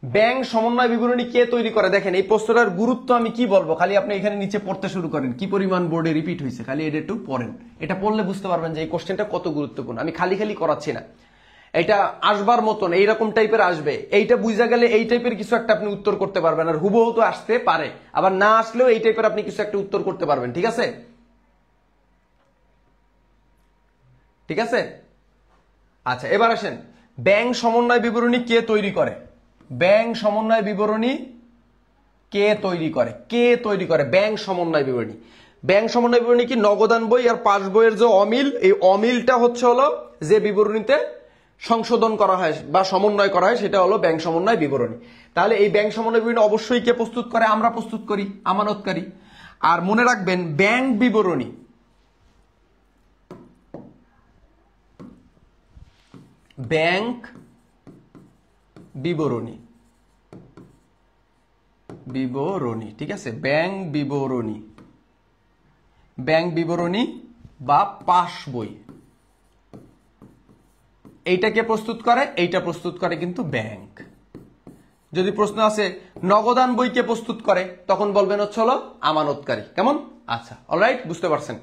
ব্যাংক সমন্বয় বিবরণী কে তৈরি করে? দেখেন এই প্রশ্নটার গুরুত্ব আমি কি বলবো, খালি আপনি এখানে নিচে পড়তে শুরু করেন, কি পরিমাণ বোর্ডে রিপিট হয়েছে, খালি এটা একটু পড়েন। এটা পড়লে বুঝতে পারবেন যে এই কোশ্চেনটা কত গুরুত্বপূর্ণ। আমি খালি খালি করাচ্ছি না, এটা আসবার মতন এইরকম টাইপের আসবে। এইটা বুঝা গেলে এই টাইপের কিছু একটা আপনি উত্তর করতে পারবেন। আর হুবহু তো আসতে পারে, আবার না আসলেও এই টাইপের আপনি কিছু একটা উত্তর করতে পারবেন। ঠিক আছে, ঠিক আছে। আচ্ছা এবার আসেন, ব্যাংক সমন্বয় বিবরণী কে তৈরি করে? ব্যাংক সমন্বয় বিবরণী কে তৈরি করে? কে তৈরি করে ব্যাংক সমন্বয় বিবরণী? ব্যাংক সমন্বয় বিবরণী কি নগদান বই আর পাস বইয়ের যে অমিল, এই অমিলটা হচ্ছে হলো যে বিবরণীতে সংশোধন করা হয় বা সমন্বয় করা হয়, সেটা হলো ব্যাংক সমন্বয় বিবরণী। তাহলে এই ব্যাংক সমন্বয় বিবরণী অবশ্যই কে প্রস্তুত করে? আমরা প্রস্তুত করি, আমানতকারী। আর মনে রাখবেন, ব্যাংক বিবরণী, ব্যাংক বিবরণী, বিবরণী, ঠিক আছে, ব্যাংক বিবরণী, ব্যাংক বিবরণী বা পাস বই, এইটাকে প্রস্তুত করে, এইটা প্রস্তুত করে কিন্তু ব্যাংক। যদি প্রশ্ন আসে নগদান বই কে প্রস্তুত করে, তখন বলবেন হচ্ছে হলো আমানতকারী। কেমন? আচ্ছা, অলরাইট, বুঝতে পারছেন।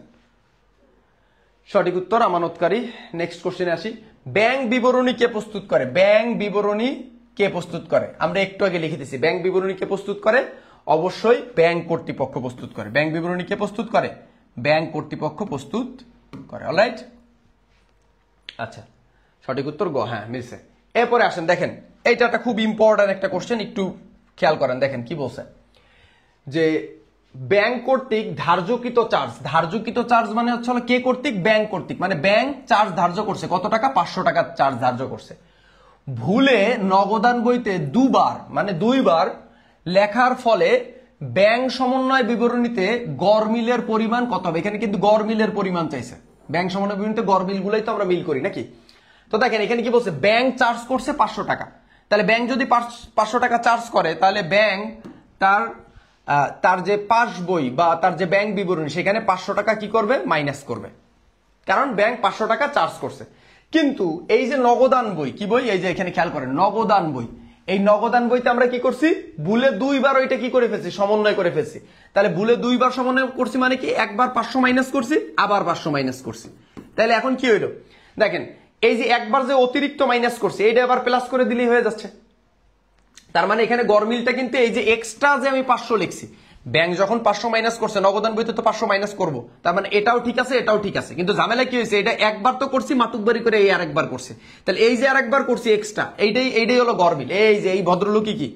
সঠিক উত্তর আমানতকারী। নেক্সট কোশ্চেনে আসি, ব্যাংক বিবরণী কে প্রস্তুত করে? ব্যাংক বিবরণী কে প্রস্তুত করে? আমরা একটু আগে লিখে দিছি, ব্যাংক বিবরণী কে প্রস্তুত করে? অবশ্যই ব্যাংক কর্তৃপক্ষ প্রস্তুত করে। ব্যাংক বিবরণী কে প্রস্তুত করে? ব্যাংক কর্তৃপক্ষ প্রস্তুত করে। অলরাইট, আচ্ছা, সঠিক উত্তর গ। হ্যাঁ, মিলছে। এরপরে আসেন, দেখেন এইটা একটা খুব ইম্পর্টেন্ট একটা কোশ্চেন, একটু খেয়াল করেন। দেখেন কি বলছে, যে ব্যাংক কর্তৃক ধার্যকৃত চার্জ, ধার্যকৃত চার্জ মানে হচ্ছে কে কর্তৃক? ব্যাংক কর্তৃক, মানে ব্যাংক চার্জ ধার্য করছে কত টাকা? ৫০০ টাকা চার্জ ধার্য করছে। ভুলে নগদান বইতে দুবার, মানে দুইবার লেখার ফলে ব্যাংক সমন্বয় বিবরণীতে গড়মিলের পরিমাণ কত হবে? এখানে কিন্তু গড়মিলের পরিমাণ চাইছে। ব্যাংক সমন্বয় বিবরণীতে গড়মিল গুলোই তো আমরা মিল করি নাকি? তো দেখেন এখানে কি বলছে, ব্যাংক চার্জ করছে ৫০০ টাকা। তাহলে ব্যাংক যদি ৫০০ টাকা চার্জ করে, তাহলে ব্যাংক তার যে পাস বই বা তার যে ব্যাংক বিবরণী, সেখানে ৫০০ টাকা কি করবে? মাইনাস করবে, কারণ ব্যাংক ৫০০ টাকা চার্জ করছে। কিন্তু এই যে নগদান বই, কি বই? এই যে এখানে খেয়াল করেন, নগদান বই। এই নগদান বইতে আমরা কি করছি? ভুলে দুইবার ওইটা কি করে ফেলছি? সমন্বয় করে ফেলছি। তাহলে ভুলে দুইবার সমন্বয় করছি মানে কি? একবার ৫০০ মাইনাস করছি, আবার ৫০০ মাইনাস করছি। তাহলে এখন কি হইলো? দেখেন এই যে একবার যে অতিরিক্ত মাইনাস করছি, এইটা আবার প্লাস করে দিলেই হয়ে যাচ্ছে। তার মানে এখানে গড়মিলটা কিন্তু এই যে এক্সট্রা যে আমি ৫০০ লিখছি, ব্যাংক যখন ৫০০ মাইনাস করছে, নগদান বইতে তো ৫০০ মাইনাস করবো, তার মানে এটাও ঠিক আছে, এটাও ঠিক আছে। কিন্তু ঝামেলা কি হয়েছে? এটা একবার তো করছি, মাতুকবাড়ি করে এই আরেকবার করছে। তাহলে এই যে আরেকবার করছি এক্সট্রা, এইটাই হলো গড়মিল। এই যে এই ভদ্রলোকই কি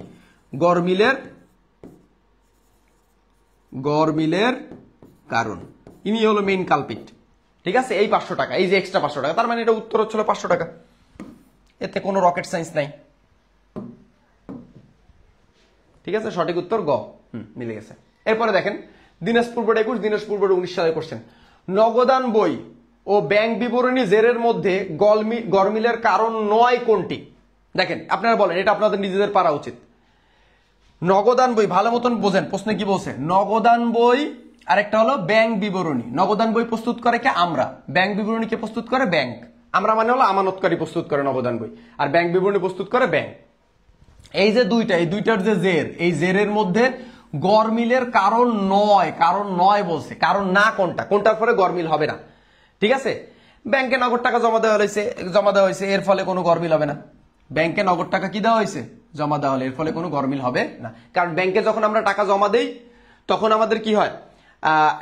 গড়মিলের কারণ, ইনি হলো মেইন কালপিট। ঠিক আছে, এই 500 টাকা, এই যে এক্সট্রা 500 টাকা, তার মানে এটা উত্তর হচ্ছিল 500 টাকা। এতে কোনো রকেট সায়েন্স নাই। ঠিক আছে, সঠিক উত্তর গ। মিলে গেছে। এরপরে দেখেন দিনাজপুর বোর্ড 21, দিনাজপুর বোর্ড 19 সালে কোশ্চেন, নগদান বই ও ব্যাংক বিবরণী জেরের মধ্যে গরমিলের কারণ নয় কোনটি? দেখেন আপনারা বলেন, এটা আপনাদের নিজেদের পারা উচিত। নগদান বই ভালো মতন বোঝেন, প্রশ্নে কি বলছে, নগদান বই আরেকটা হলো ব্যাংক বিবরণী। নগদান বই প্রস্তুত করে কে? আমরা। ব্যাংক বিবরণী কে প্রস্তুত করে? ব্যাংক। আমরা মানে হলো আমানতকারী প্রস্তুত করে নগদান বই, আর ব্যাংক বিবরণী প্রস্তুত করে ব্যাংক। এই যে দুইটা, এই দুইটার যে জের, এই জেরের মধ্যে গরমিলের কারণ নয়, কারণ নয় বলছে, কারণ না কোনটা, কোনটার ফলে গরমিল হবে না। ঠিক আছে, ব্যাংকে নগদ টাকা জমা দেওয়া হয়েছে, এর ফলে কোনো গরমিল হবে না। ব্যাংকে নগদ টাকা কি দেওয়া হয়েছে? জমা দেওয়া হলে এর ফলে কোনো গরমিল হবে না। কারণ ব্যাংকে যখন আমরা টাকা জমা দেই তখন আমাদের কি হয়,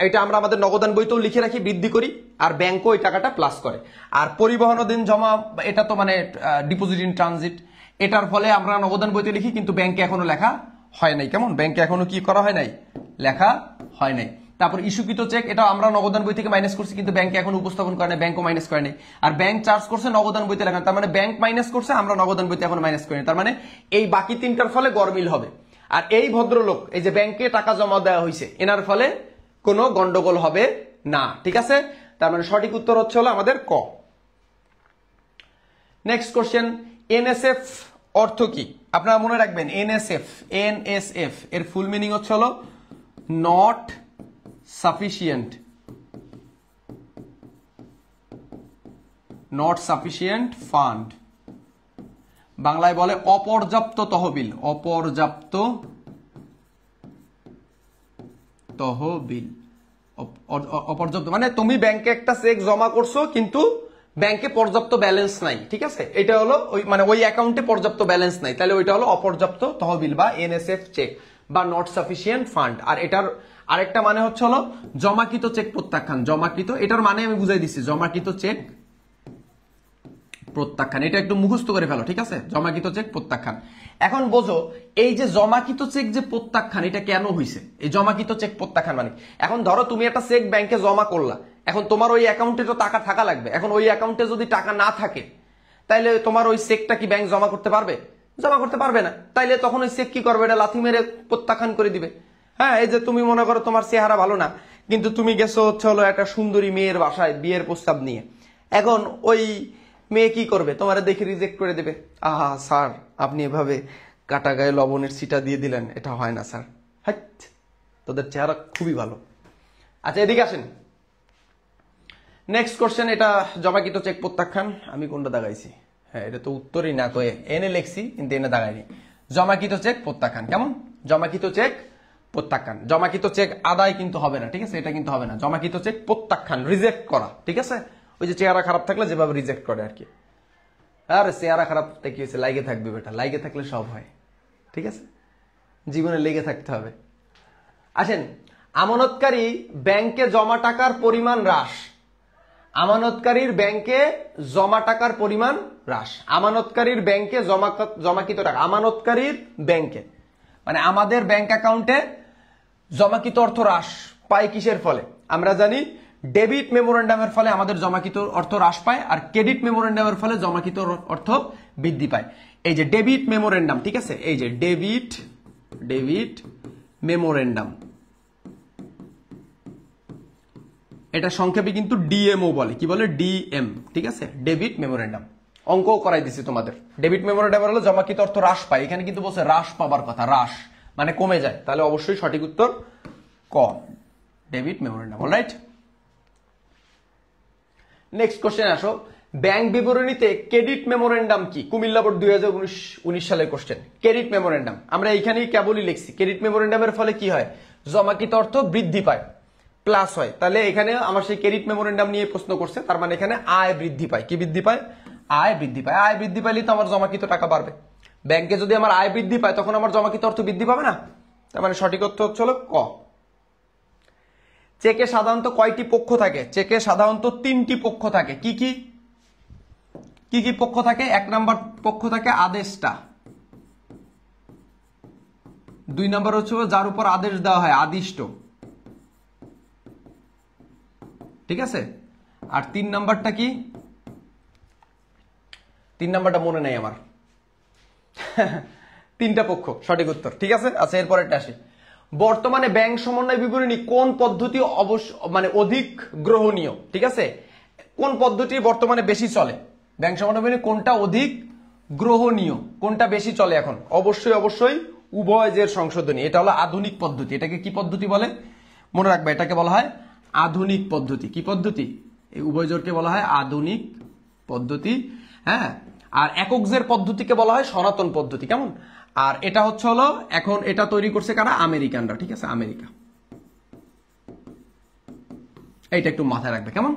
এটা আমরা আমাদের নগদান বইতেও লিখে রাখি, বৃদ্ধি করি, আর ব্যাংকও ওই টাকাটা প্লাস করে। আর পরিবহন দিন জমা, এটা তো মানে ডিপোজিট ইন ট্রানজিট, এটার ফলে আমরা নগদান বইতে লিখি, কিন্তু ব্যাংকে এখনো লেখা হয় নাই। কেমন? ব্যাংকে এখনো কি করা হয় নাই? লেখা হয় নাই। তারপর ইস্যুকৃত চেক, এটা আমরা নগদান বই থেকে মাইনাস করছি, কিন্তু ব্যাংকে এখন উপস্থাপন করে নাই, ব্যাংকও মাইনাস করে নাই। আর ব্যাংক চার্জ করছে নগদান বইতে লেখা, তার মানে ব্যাংক মাইনাস করছে, আমরা নগদান বইতে এখন মাইনাস করিনি। তার মানে এই বাকি তিনটার ফলে গরমিল হবে। আর এই ভদ্রলোক, এই যে ব্যাংকে টাকা জমা দেওয়া হয়েছে, এনার ফলে কোনো গন্ডগোল হবে না। ঠিক আছে, তার মানে সঠিক উত্তর হচ্ছে হলো আমাদের ক। নেক্সট কোশ্চেন, এনএসএফ অর্থ কি? আপনারা মনে রাখবেন, এনএসএফ এর ফুল মিনিং হচ্ছে হলো not sufficient, not sufficient fund. বাংলায় বলে অপর্যাপ্ত তহবিল, অপর্যাপ্ত তহবিল। অপর্যাপ্ত মানে তুমি ব্যাংকে একটা চেক জমা করছো, কিন্তু ব্যাংকে পর্যাপ্ত ব্যালেন্স নাই। ঠিক আছে, এটা হলো ওই মানে ওই অ্যাকাউন্টে পর্যাপ্ত ব্যালেন্স নাই, তাহলে ওইটা হলো অপর্যাপ্ত তহবিল বা এনএসএফ চেক বা নট সাফিসিয়েন্ট ফান্ড। আর এটার আরেকটা মানে হচ্ছে হলো জমাকৃত চেক প্রত্যাখ্যান। জমাকৃত, এটার মানে আমি বুঝাই দিচ্ছি, জমাকৃত চেক প্রত্যাখ্যান। এটা একটু মুখস্থ করে ফেলো। ঠিক আছে, জমাকৃত চেক প্রত্যাখ্যান। এখন বোঝো, এই যে জমাকৃত চেক যে প্রত্যাখ্যান, এটা কেন হয়েছে? এই জমাকৃত চেক প্রত্যাখ্যান মানে, এখন ধরো তুমি একটা চেক ব্যাংকে জমা করলা, এখন তোমার ওই অ্যাকাউন্টে তো টাকা থাকা লাগবে। এখন ওই অ্যাকাউন্টে যদি টাকা না থাকে, তাইলে তোমার ওই চেকটা কি ব্যাংক জমা করতে পারবে? জমা করতে পারবে না। তাইলে তখন ওই চেক কি করবে? এটা লাথি মেরে প্রত্যাখ্যান করে দিবে। হ্যাঁ, এই যে তুমি মনে করো তোমার চেহারা ভালো না, কিন্তু তুমি গেছো হচ্ছে হলো একটা সুন্দরী মেয়ের বাসায় বিয়ের প্রস্তাব নিয়ে। এখন ওই মেয়ে কি করবে? তোমার দেখে রিজেক্ট করে দেবে। আহা স্যার, আপনি এভাবে কাটা গায়ে লবণের ছিটা দিয়ে দিলেন, এটা হয় না স্যার। হ্যাঁ, তোদের চেহারা খুবই ভালো। আচ্ছা, এদিকে আসেন। নেক্সট কোশ্চেন, এটা জমাকৃত চেক প্রত্যাখ্যান। আমি কোনটা দাগাইছি? হ্যাঁ, এটা তো উত্তরই না, তো এনে লেখছি কিন্তু এনে দাগাইনি। জমাকৃত চেক প্রত্যাখ্যান। কেমন? জমাকৃত চেক প্রত্যাখ্যান। জমাকৃত চেক আদায় কিন্তু হবে না। ঠিক আছে, এটা কিন্তু হবে না। জমাকৃত চেক প্রত্যাখ্যান, রিজেক্ট করা। ঠিক আছে, ওই যে চেহারা খারাপ থাকলে যেভাবে রিজেক্ট করে আর কি। আরে চেহারা খারাপ কি হয়েছে? লাইগে থাকবে বেটা, লাইগে থাকলে সব হয়। ঠিক আছে, জীবনে লেগে থাকতে হবে। আসেন, আমানতকারী ব্যাংকে জমা টাকার পরিমাণ হ্রাস। আমানতকারীর ব্যাংকে জমা টাকার পরিমাণ হ্রাস। আমানতকারীর ব্যাংকে জমাকৃত টাকা, আমানতকারীর ব্যাংকে মানে আমাদের ব্যাংক অ্যাকাউন্টে জমাকৃত অর্থ হ্রাস পায় কিসের ফলে? আমরা জানি ডেবিট মেমোরেন্ডামের ফলে আমাদের জমাকৃত অর্থ হ্রাস পায়, আর ক্রেডিট মেমোরেন্ডামের ফলে জমাকৃত অর্থ বৃদ্ধি পায়। এই যে ডেবিট মেমোরেন্ডাম, ঠিক আছে, এই যে ডেবিট মেমোরেন্ডাম, এটা সংক্ষেপে কিন্তু ডিএমও বলে। কি বলে? ডিএম। ঠিক আছে, ডেবিট মেমোরেন্ডাম। অঙ্কও করাই দিছি তোমাদের। ডেবিট মেমোরেন্ডাম হলো জমাকৃত অর্থ হ্রাস পায়। এখানে কিন্তু বলছে হ্রাস পাবার কথা, হ্রাস মানে কমে যায়। তাহলে অবশ্যই সঠিক উত্তর ক, debit memorandum. Alright, next question আসো। ব্যাংক বিবরণীতে ক্রেডিট মেমোরেন্ডাম কি? কুমিল্লা বোর্ড 2019 সালের কোশ্চেন। ক্রেডিট মেমোরেন্ডাম আমরা এইখানেই কেবলই লিখছি। ক্রেডিট মেমোরেন্ডামের ফলে কি হয়? জমাকৃত অর্থ বৃদ্ধি পায়, প্লাস হয়। তাহলে এখানে আমার সেই ক্রেডিট মেমোরেন্ডাম নিয়ে প্রশ্ন করছে, তার মানে এখানে আয় বৃদ্ধি পায়। কি বৃদ্ধি পায়? আয় বৃদ্ধি পায়। আয় বৃদ্ধি পাইলেই তো আমার জমাকৃত টাকা বাড়বে। ব্যাংকে যদি আমার আয় বৃদ্ধি পায়, তখন আমার জমাকৃত অর্থ বৃদ্ধি পাবে না? তার মানে সঠিক উত্তর হচ্ছে হলো ক। চেকে সাধারণত কয়টি পক্ষ থাকে? চেকে সাধারণত 3টি পক্ষ থাকে। কি কি কি কি পক্ষ থাকে? 1 নাম্বার পক্ষ থাকে আদেশটা, 2 নাম্বার হচ্ছে যার উপর আদেশ দেওয়া হয়, আদিষ্ট। ঠিক আছে, আর 3 নাম্বারটা কি? 3 নাম্বারটা মনে নেই আমার। 3টা পক্ষ, সঠিক উত্তর। ঠিক আছে, আচ্ছা এরপরেরটা আসি। বর্তমানে ব্যাংক সমন্বয় বিবরণী কোন পদ্ধতি অধিক গ্রহণীয়? ঠিক আছে, কোন পদ্ধতি বর্তমানে বেশি চলে? ব্যাংক সমন্বয় বিবরণী কোনটা অধিক গ্রহণীয়, কোনটা বেশি চলে এখন? অবশ্যই উভয়জের সংশোধনী। এটা হলো আধুনিক পদ্ধতি। এটাকে কি পদ্ধতি বলে? মনে রাখবে, এটাকে বলা হয় আধুনিক পদ্ধতি। কি পদ্ধতি? এই উভয়জোরকে বলা হয় আধুনিক পদ্ধতি। হ্যাঁ, আর এককজের পদ্ধতিকে বলা হয় সনাতন পদ্ধতি। কেমন? আর এটা হলো এখন এটা তৈরি করছে কারা? আমেরিকানরা। ঠিক আছে, আমেরিকা। এইটা একটু মাথায় রাখবে। কেমন?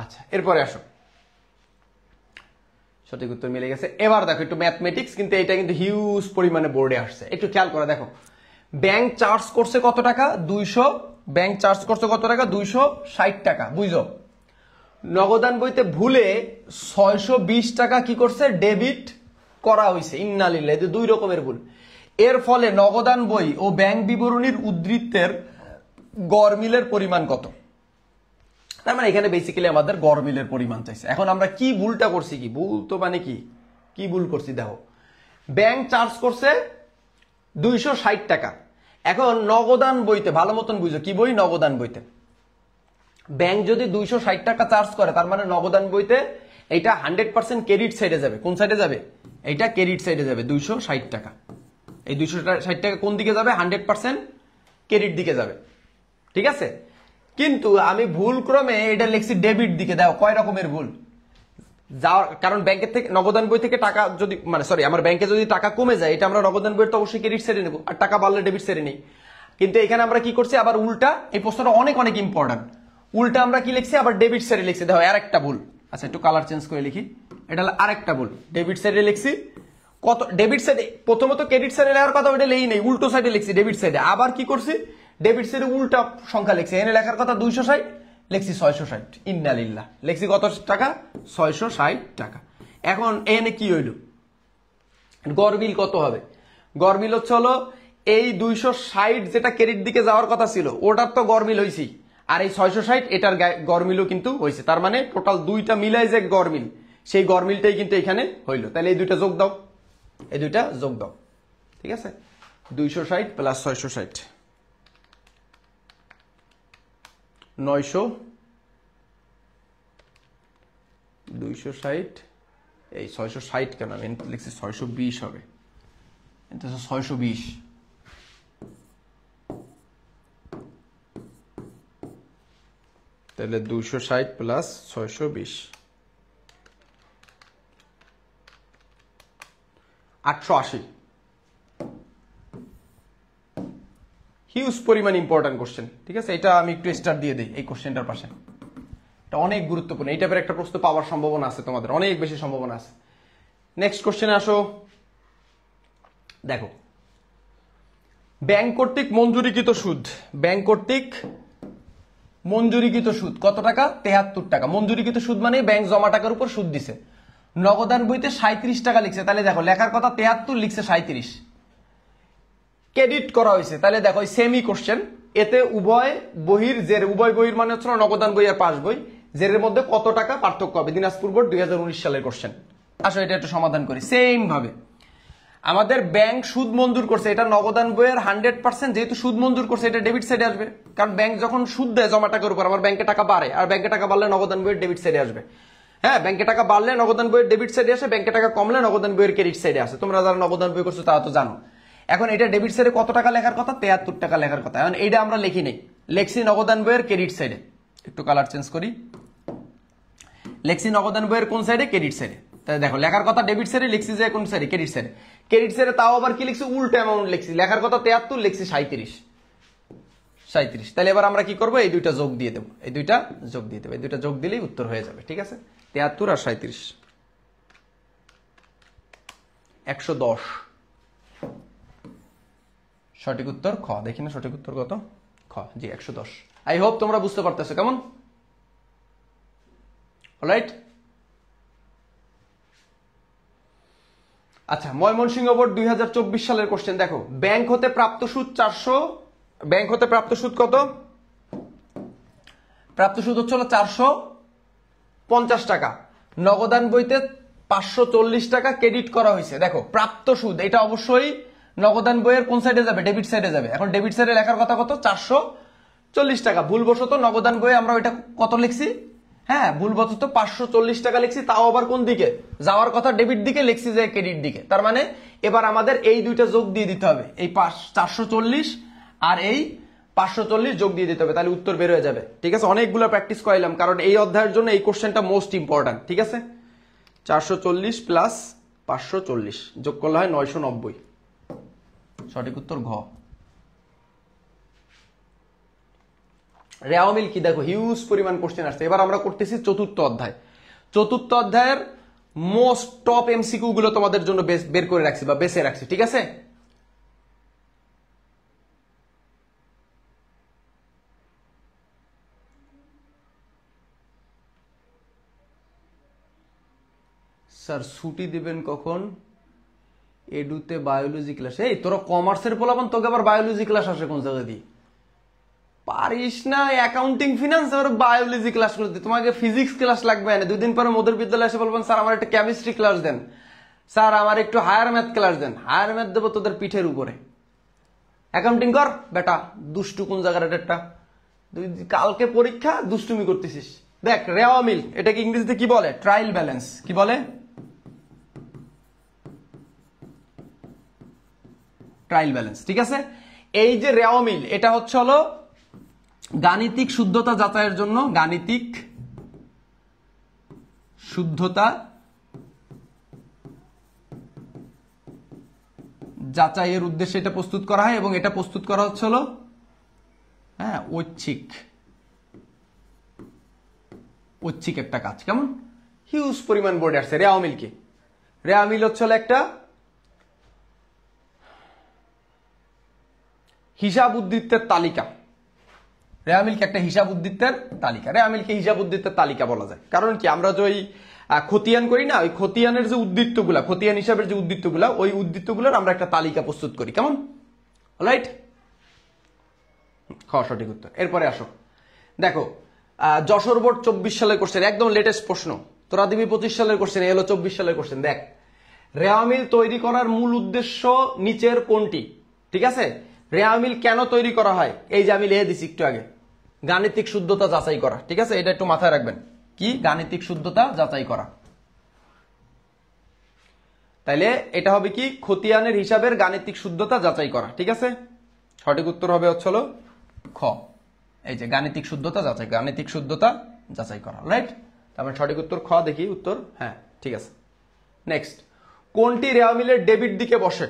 আচ্ছা, এরপরে আসো। সঠিক উত্তর মিলে গেছে। এবার দেখো একটু ম্যাথমেটিক্স, কিন্তু এটা কিন্তু হিউজ পরিমাণে বোর্ডে আসছে। একটু খেয়াল করে দেখো। ব্যাংক চার্জ করছে কত টাকা? 200। ব্যাংক চার্জ করছে কত টাকা? 260 টাকা। বুঝো, নগদান বইতে ভুলে 620 টাকা কি করছে? ডেবিট করা হয়েছে। ইন্নালিল্লাহ, এই 2 রকমের ভুল। এর ফলে নগদান বই ও ব্যাংক বিবরণীর উদ্ধৃতের গড়মিলের পরিমাণ কত? তার মানে এখানে বেসিক্যালি আমাদের গড়মিলের পরিমাণ চাইছে। এখন আমরা কি ভুলটা করছি? কি ভুল তো মানে কি ভুল করছি? দেখো, ব্যাংক চার্জ করছে 260 টাকা। এখন নগদান বইতে, ভালো মতন বুঝো, কি বই? নগদান বইতে ব্যাংক যদি 260 টাকা চার্জ করে, তার মানে নগদান বইতে এটা 100% ক্রেডিট সাইডে যাবে। কোন সাইডে যাবে? এটা ক্রেডিট সাইডে যাবে। 260 টাকা, এই 260 টাকা কোন দিকে যাবে? 100% ক্রেডিট দিকে যাবে। ঠিক আছে, কিন্তু আমি ভুল ক্রমে এটা লিখছি ডেবিট দিকে। দাও কয় রকমের ভুল? যাওয়ার কারণ ব্যাংকের থেকে নগদান বই থেকে টাকা যদি আমার ব্যাংকে যদি টাকা কমে যায়, এটা আমরা নগদান বইয়ের তো অবশ্যই ক্রেডিট সাইডে নেব, আর টাকা বাড়লে ডেবিট সাইডে নেই। কিন্তু এখানে আমরা কি করছি? আবার উল্টা। এই প্রশ্নটা অনেক অনেক ইম্পর্টেন্ট। উল্টা আমরা কি লিখছি? আবার ডেবিট সাইডে লিখছি। দেখো আরেকটা ভুল। আচ্ছা, একটু কালার চেঞ্জ করে লিখি। এটা হলো আরেকটা ভুল। ডেবিট সাইডে লিখছি কত? ডেবিট সাইডে প্রথমত ক্রেডিট সাইডে লেখার কথা ওইটা লেই নেই, উল্টো সাইডে লিখছি ডেবিট সাইডে। আবার কি করছি? ডেবিট সাইডে উল্টা সংখ্যা লিখছি। এনে লেখার কথা 260, লিখছি 660। ইন্নালিল্লাহ, লিখছি কত টাকা? 660 টাকা। এখন এনে কি হইল? গড়মিল কত হবে? গড়মিল হলো এই 260 যেটা ক্রেডিট দিকে যাওয়ার কথা ছিল, ওটার তো গড়মিল হয়েছি, আর এই 660 এটার গড়মিলও কিন্তু হয়েছে। তার মানে টোটাল দুইটা মিলাই যে গড়মিল, সেই গড়মিলটাই কিন্তু এখানে হইল। তাহলে এই দুইটা যোগ দাও, এই দুইটা যোগ দাও। ঠিক আছে, 260 প্লাস 660, 900, 260, এই 660 কেন আমি লিখছি? 620 হবে। এটা 620। তাহলে 260 প্লাস 620, 880। হিউজ পরিমাণ ইম্পর্টেন্ট কোশ্চেন। ঠিক আছে, এটা আমি একটু স্টার দিয়ে দিই এই কোশ্চেনটার পাশে। এটা অনেক গুরুত্বপূর্ণ। এই টাইপের একটা প্রশ্ন পাওয়ার সম্ভাবনা আছে তোমাদের, অনেক বেশি সম্ভাবনা আছে। নেক্সট কোশ্চেনে আসো। দেখো, ব্যাংক কর্তৃক মঞ্জুরিকৃত সুদ। ব্যাংক কর্তৃক মঞ্জুরিকৃত সুদ কত টাকা? 73 টাকা। মঞ্জুরিকৃত সুদ মানে ব্যাংক জমা টাকার উপর সুদ দিছে। নগদান বইতে 37 টাকা লিখছে। তাহলে দেখো, লেখার কথা 73, লিখছে 37। ক্রেডিট করা হয়েছে। তাহলে দেখো সেমি কোশ্চেন, এতে উভয় বহির জের, উভয় বহির মানে হচ্ছে নগদান বই আর পাস বই, জেরের মধ্যে কত টাকা পার্থক্য হবে? দিনাজপুর বোর্ড 2019 সালের কোশ্চেন। আসো এটা একটু সমাধান করি। সেম ভাবে আমাদের ব্যাংক সুদ মঞ্জুর করছে, এটা নগদান বইয়ের 100%, যেহেতু সুদ মঞ্জুর করছে এটা ডেবিট সাইডে আসবে। কারণ ব্যাংক যখন সুদ দেয় জমা টাকার উপর, আমার ব্যাংকে টাকা বাড়ে, আর ব্যাংকে টাকা বাড়লে নগদান বইয়ের ডেবিট সাইডে আসবে। হ্যাঁ, ব্যাংকে টাকা বাড়লে নগদান বইয়ের ডেবিট সাইডে আসে, ব্যাংকে টাকা কমলে নগদান বইয়ের ক্রেডিট সাইডে আসে। তোমরা যারা নগদান বই করছো তারা তো জানো। এখন এটা ডেবিট সাইডে কত টাকা লেখার কথা? 73 টাকা লেখার কথা। এখন এইটা আমরা লিখি নেই, লেখছি নগদান বইয়ের ক্রেডিট সাইডে। একটু কালার চেঞ্জ করি, লেখছি নগদান বইয়ের কোন সাইডে? ক্রেডিট সাইডে। তাহলে দেখো, লেখার কথা ডেবিট সাইডে, লিখছি যে কোন সাইডে? ক্রেডিট সাইডে। ক্রেডিট সাইডে তাও আবার কি লিখছি? উল্টো অ্যামাউন্ট লিখছি। লেখার কথা 73, লিখছি 37। তাহলে এবার আমরা কি করবো? এই দুইটা যোগ দিয়ে দেবো, এই দুইটা যোগ দিয়ে দেবো। এই দুইটা যোগ দিলেই উত্তর হয়ে যাবে। ঠিক আছে, 73 আর 37, 110। সঠিক উত্তর খ। দেখি না সঠিক উত্তর কত? খ, জি 110। আই হোপ তোমরা বুঝতে পারতেছো। কেমন? অলরাইট। আচ্ছা, ময়মনসিংহ বোর্ড 2024 সালের কোশ্চেন দেখো। ব্যাংক হতে প্রাপ্ত সুদ 400। ব্যাংক হতে প্রাপ্ত সুদ কত? প্রাপ্ত সুদ হচ্ছে 400 50 টাকা, নগদান বইতে 540 টাকা ক্রেডিট করা হয়েছে। দেখো প্রাপ্ত সুদ, এটা অবশ্যই নগদান বইয়ের কোন সাইডে যাবে? ডেবিট সাইডে যাবে। এখন ডেবিট সাইডে লেখার কথা কত? 440 টাকা। ভুলবশত নগদান বইয়ে আমরা ওইটা কত লিখছি? হ্যাঁ, ভুলবশত 540 টাকা লিখছি, তাও আবার কোন দিকে যাওয়ার কথা? ডেবিট দিকে লিখছি যে ক্রেডিট দিকে। তার মানে এবার আমাদের এই দুইটা যোগ দিয়ে দিতে হবে, এই 440 আর এই 540 যোগ দিয়ে দিতে হবে, তাহলে উত্তর বের হয়ে যাবে। ঠিক আছে, অনেকগুলো প্র্যাকটিস করাইলাম কারণ এই অধ্যায়ের জন্য এই কোশ্চেনটা মোস্ট ইম্পর্টেন্ট। ঠিক আছে, 440 প্লাস 540 যোগ করলে হয় 990। সঠিক উত্তর ঘ। রেওয়া মিল কি? দেখো হিউজ পরিমাণ কোশ্চেন আসছে। এবার আমরা করতেছি চতুর্থ অধ্যায়। চতুর্থ অধ্যায়ের মোস্ট টপ এমসিকিউ গুলো তোমাদের জন্য বের করে রাখছি বা বেছে রাখছি। ঠিক আছে, স্যার ছুটি দিবেন কখন? এডুতে বায়োলজি ক্লাস। এই তোরা কমার্সের পোলাপান, তোকে আবার বায়োলজি ক্লাস আসে কোন জায়গা দিয়ে? পারিস না অ্যাকাউন্টিং ফিনান্স আর বায়োলজি ক্লাস করতে? তোমাকে ফিজিক্স ক্লাস লাগবে না, 2 দিন পরে মোদের বিদ্যালয়ে এসে বলবেন স্যার আমার একটা কেমিস্ট্রি ক্লাস দেন, স্যার আমার একটু হায়ার ম্যাথ ক্লাস দেন। হায়ার ম্যাথ দেবো তোদের পিঠের উপরে। অ্যাকাউন্টিং কর বেটা, দুষ্টু কোন জায়গার একটা। কালকে পরীক্ষা, দুষ্টুমি করতেছিস। দেখ রেওয়া মিল, এটাকে ইংরেজিতে কি বলে? Trial balance. কি বলে? Trial balance. ঠিক আছে, এই যে রেওয়া মিল, এটা হচ্ছে হলো গাণিতিক শুদ্ধতা যাচাইয়ের জন্য, গাণিতিক শুদ্ধতা যাচাইয়ের উদ্দেশ্যে এটা প্রস্তুত করা হয়, এবং এটা প্রস্তুত করা হচ্ছে হলো হ্যাঁ ঐচ্ছিক একটা কাজ। কেমন? হিউজ পরিমাণ বোর্ডে আসছে। রেওয়া মিল কি? রেওয়া মিল হচ্ছে হলো একটা হিসাব উদ্বৃত্তের তালিকা। রেওয়া মিলকে একটা হিসাব উদ্বৃত্তের তালিকা। রেওয়া মিলকে হিসাব উদ্বৃত্তের তালিকা বলা যায় কারণ কি? আমরা যে ওই খতিয়ান করি না, ওই খতিয়ানের যে উদ্বৃত্তগুলা, খতিয়ান হিসাবের যে উদ্বৃত্তগুলা, ওই উদ্বৃত্তগুলোর আমরা একটা তালিকা প্রস্তুত করি। কেমন? রাইট, সঠিক উত্তর। এরপরে আসো, দেখো যশোর বোর্ড 24 সালের কোশ্চেন, একদম লেটেস্ট প্রশ্ন। তোরা দিবি 25 সালের কোশ্চেন, এলো 24 সালের কোশ্চেন। দেখ রেওয়া মিল তৈরি করার মূল উদ্দেশ্য নিচের কোনটি? ঠিক আছে, রেওয়া মিল কেন তৈরি করা হয়? এই যে আমি লিখে দিছি একটু আগে, গাণিতিক শুদ্ধতা যাচাই করা। ঠিক আছে, এটা একটু মাথায় রাখবেন। কি? গাণিতিক শুদ্ধতা যাচাই করা। তাইলে এটা হবে কি? খতিয়ানের হিসাবের গাণিতিক শুদ্ধতা যাচাই করা। ঠিক আছে, সঠিক উত্তর হবে হচ্ছে হলো খ। এই যে গাণিতিক শুদ্ধতা যাচাই, গাণিতিক শুদ্ধতা যাচাই করা। রাইট, তারপরে সঠিক উত্তর খ। দেখি উত্তর, হ্যাঁ ঠিক আছে। নেক্সট, কোনটি রেওয়া মিলের ডেবিট দিকে বসে?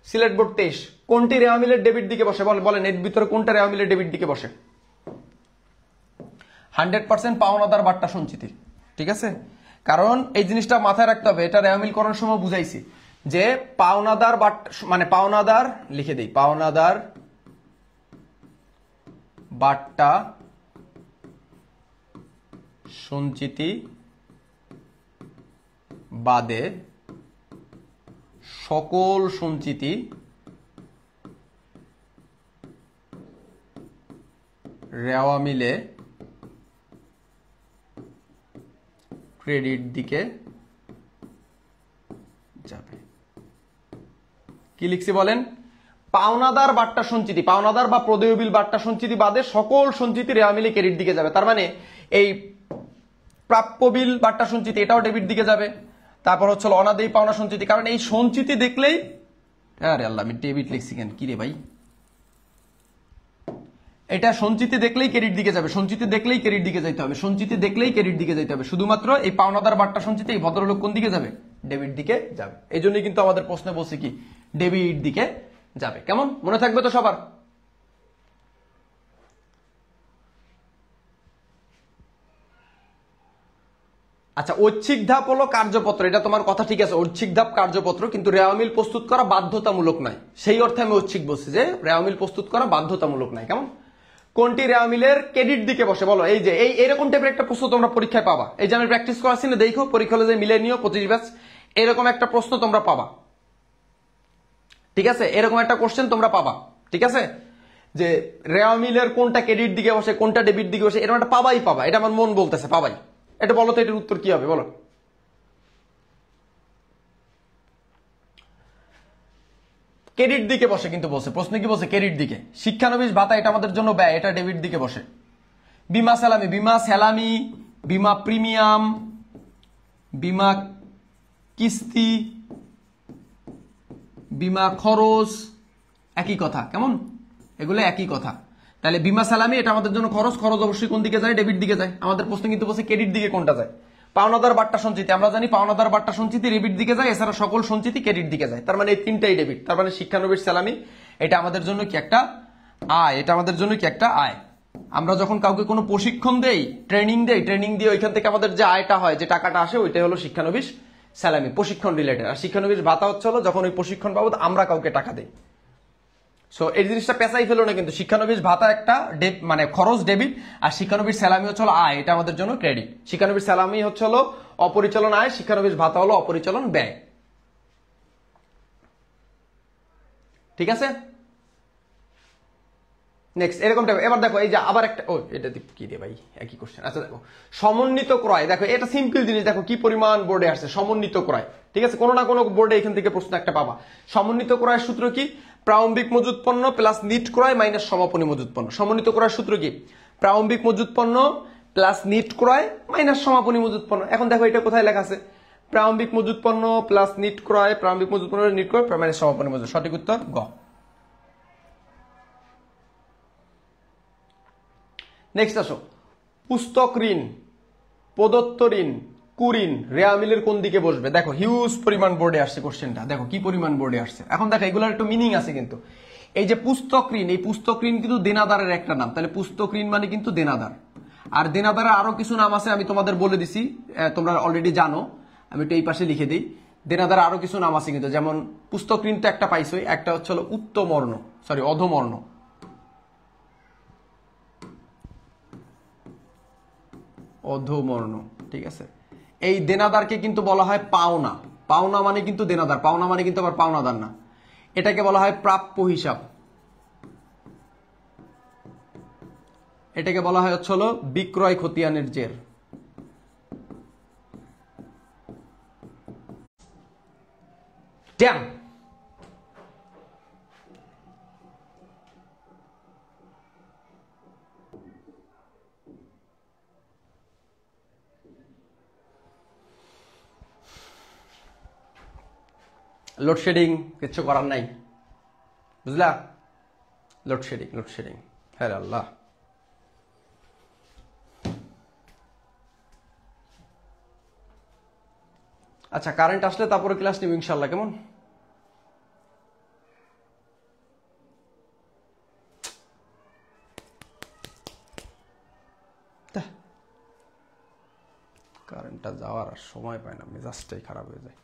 সিলেট বোর্ড 23, কোনটি রেওয়া মিলের ডেবিট দিকে বসে? বলেন এর ভিতরে কোনটা রেওয়া মিলের ডেবিট দিকে বসে? 100% পাওনাদার বাট্টা সঞ্চিতি। ঠিক আছে, কারণ এই জিনিসটা মাথায় রাখতে হবে, এটা রেওয়া মিল করার সময় বুঝাইছি যে পাওনাদার মানে পাওনাদার, লিখে দেই, পাওনাদার বাট্টা সঞ্চিতি বাদে সকল সঞ্চিতি রেওয়া মিলে ক্রেডিট দিকে যাবে। কি লিখছি বলেন? পাওনাদার বাট্টা সঞ্চিতি, পাওনাদার বা প্রদেয় বিল বাট্টা সঞ্চিতি বাদে সকল সঞ্চিতি রেওয়া মিলে ক্রেডিট দিকে যাবে। তার মানে এই প্রাপ্য বিল বাট্টা সঞ্চিতি এটাও ডেবিট দিকে যাবে। তারপর হচ্ছে অনাদেয় পাওনা সঞ্চিতি, কারণ এই সঞ্চিতি দেখলেই, আরে আল্লাহ আমি ডেবিট লিখছি কেন? কি রে ভাই, এটা সঞ্চিতি দেখলেই ক্রেডিট দিকে যাবে, সঞ্চিতি দেখলেই ক্রেডিট দিকে যাইতে হবে, সঞ্চিতি দেখলেই ক্রেডিট দিকে যাইতে হবে। শুধুমাত্র এই পাওনাদার বাট্টা সঞ্চিতি এই ভদ্রলোক কোন দিকে যাবে? ডেবিট দিকে যাবে। এই জন্যই কিন্তু আমাদের প্রশ্নে বলছে কি ডেবিট দিকে যাবে। কেমন? মনে থাকবে তো সবার? আচ্ছা, ঐচ্ছিক ধাপ হলো কার্যপত্র, এটা তোমার কথা ঠিক আছে, ঐচ্ছিক ধাপ কার্যপত্র, কিন্তু রেওয়া মিল প্রস্তুত করা বাধ্যতামূলক নয়। সেই অর্থে আমি ঐচ্ছিক বলছি যে রেওয়া মিল প্রস্তুত করা বাধ্যতামূলক নয়। কেমন? কোনটি রেওয়া মিলের ক্রেডিট দিকে বসে? বলো। এই যে এরকম টাইপের একটা প্রশ্ন তোমরা পরীক্ষায় পাবা। এই যে আমি প্র্যাকটিস করাচ্ছি না, দেখো পরীক্ষা হলে যে মিলে নিও 25 ব্যাচ, এরকম একটা প্রশ্ন তোমরা পাবা। ঠিক আছে, এরকম একটা কোশ্চেন তোমরা পাবা। ঠিক আছে, যে রেওয়া মিলের কোনটা ক্রেডিট দিকে বসে কোনটা ডেবিট দিকে বসে, এরকম একটা পাবা, এটা আমার মন বলতেছে পাবাই। এটা বলো তো, এটার উত্তর কি হবে বলো? ক্রেডিট দিকে বসে কিন্তু বলছে, প্রশ্ন কি বলছে? ক্রেডিট দিকে। শিক্ষানবিশ ভাতা এটা আমাদের জন্য ব্যয়, এটা ডেবিট দিকে বসে। বিমা স্যালামি, বিমা প্রিমিয়াম, বিমা কিস্তি, বিমা খরচ, একই কথা, কেমন? এগুলো একই কথা। তাহলে বিমা স্যালামি এটা আমাদের জন্য খরচ অবশ্যই কোন দিকে যায়? ডেবিট দিকে যায়। আমাদের প্রশ্ন কিন্তু বলছে ক্রেডিট দিকে কোনটা যায়। পাওনাদার বাট্টা সঞ্চিতি, আমরা জানি পাওনাদার বাট্টা সঞ্চিতি ডেবিট দিকে যায়, এছাড়া সকল সঞ্চিতি ক্রেডিট দিকে যায়। তার মানে এই তিনটাই ডেবিট। তার মানে শিক্ষানবিশ স্যালামি এটা আমাদের জন্য কি একটা আয়, এটা আমাদের জন্য কি একটা আয়। আমরা যখন কাউকে কোনো প্রশিক্ষণ দেই, ট্রেনিং দিয়ে ওইখান থেকে আমাদের যে আয়টা হয়, যে টাকাটা আসে, ওইটাই হলো শিক্ষানবিশ স্যালামি, প্রশিক্ষণ রিলেটেড। আর শিক্ষানবিশ ভাতা হচ্ছে হলো যখন ওই প্রশিক্ষণ বাবদ আমরা কাউকে টাকা দেই। সো এই জিনিসটা পেঁচাই ফেলো না কিন্তু, শিক্ষানবিশ ভাতা একটা মানে খরচ ডেবিট, আর শিক্ষানবিশ স্যালামি হচ্ছে হলো আয়, এটা আমাদের জন্য ক্রেডিট। শিক্ষানবিশ স্যালামি হচ্ছে হলো অপরিচালন আয়, শিক্ষানবিশ ভাতা হলো অপরিচালন ব্যয়। ঠিক আছে, নেক্সট এরকম টাইপ। এবার দেখো এই যে আবার একটা, ও এটা কি রে ভাই, একই কোশ্চেন। আচ্ছা দেখো সমন্বিত ক্রয়, দেখো এটা সিম্পল জিনিস, দেখো কি পরিমাণ বোর্ডে আসছে সমন্বিত ক্রয়। ঠিক আছে, কোনো না কোনো বোর্ডে এখান থেকে প্রশ্ন একটা পাবা। সমন্বিত ক্রয়ের সূত্র কি? প্রারম্ভিক মজুত পণ্য প্লাস নিট ক্রয় মাইনাস সমাপনী মজুত পণ্য। সমন্বিত ক্রয়ের সূত্র কি? প্রারম্ভিক মজুত পণ্য প্লাস নিট ক্রয় মাইনাস সমাপনী মজুত পণ্য। এখন দেখো এটা কোথায় লেখা আছে? প্রারম্ভিক মজুত পণ্য প্লাস নিট ক্রয়, প্রারম্ভিক মজুত পণ্য নিট ক্রয় মাইনাস সমাপনী মজুত। সঠিক উত্তর গ। নেক্সট আসো, পুস্তক ঋণ, প্রদত্ত ঋণ, কুঋণ রেওয়া মিলের কোন দিকে বসবে? দেখো হিউজ পরিমাণ বোর্ডে আসছে কোশ্চেনটা, দেখো কি পরিমাণ বোর্ডে আসছে। এখন দেখো এগুলোর একটু মিনিং আছে কিন্তু। এই যে পুস্তক ঋণ, এই পুস্তক ঋণ কিন্তু দেনাদারের একটা নাম। তাহলে পুস্তক ঋণ মানে কিন্তু দেনাদার। আর দেনাদারের আরো কিছু নাম আছে, আমি তোমাদের বলে দিছি, তোমরা অলরেডি জানো, আমি একটু এই পাশে লিখে দিই। দেনাদার আরো কিছু নাম আছে কিন্তু, যেমন পুস্তক ঋণ তো একটা পাইছই, একটা হচ্ছে হলো উত্তমর্ণ, সরি অধমর্ণ, অধমর্ণ। ঠিক আছে, এই দেনাদারকে কিন্তু বলা হয় পাওনা। পাওনা মানে কিন্তু দেনাদার, পাওনা মানে কিন্তু আবার পাওনাদার না। এটাকে বলা হয় প্রাপ্য হিসাব, এটাকে বলা হয় হচ্ছে হলো বিক্রয় খতিয়ানের জের। ড্যাম, লোডশেডিং, কিচ্ছু করার নাই, বুঝলা? লোডশেডিং, হ্যাঁ আল্লাহ। আচ্ছা কারেন্ট আসলে তারপরে ক্লাস নিব ইনশাল্লাহ, কেমন? কারেন্টটা যাওয়ার আর সময় পায় না, মেজাজটাই খারাপ হয়ে যায়।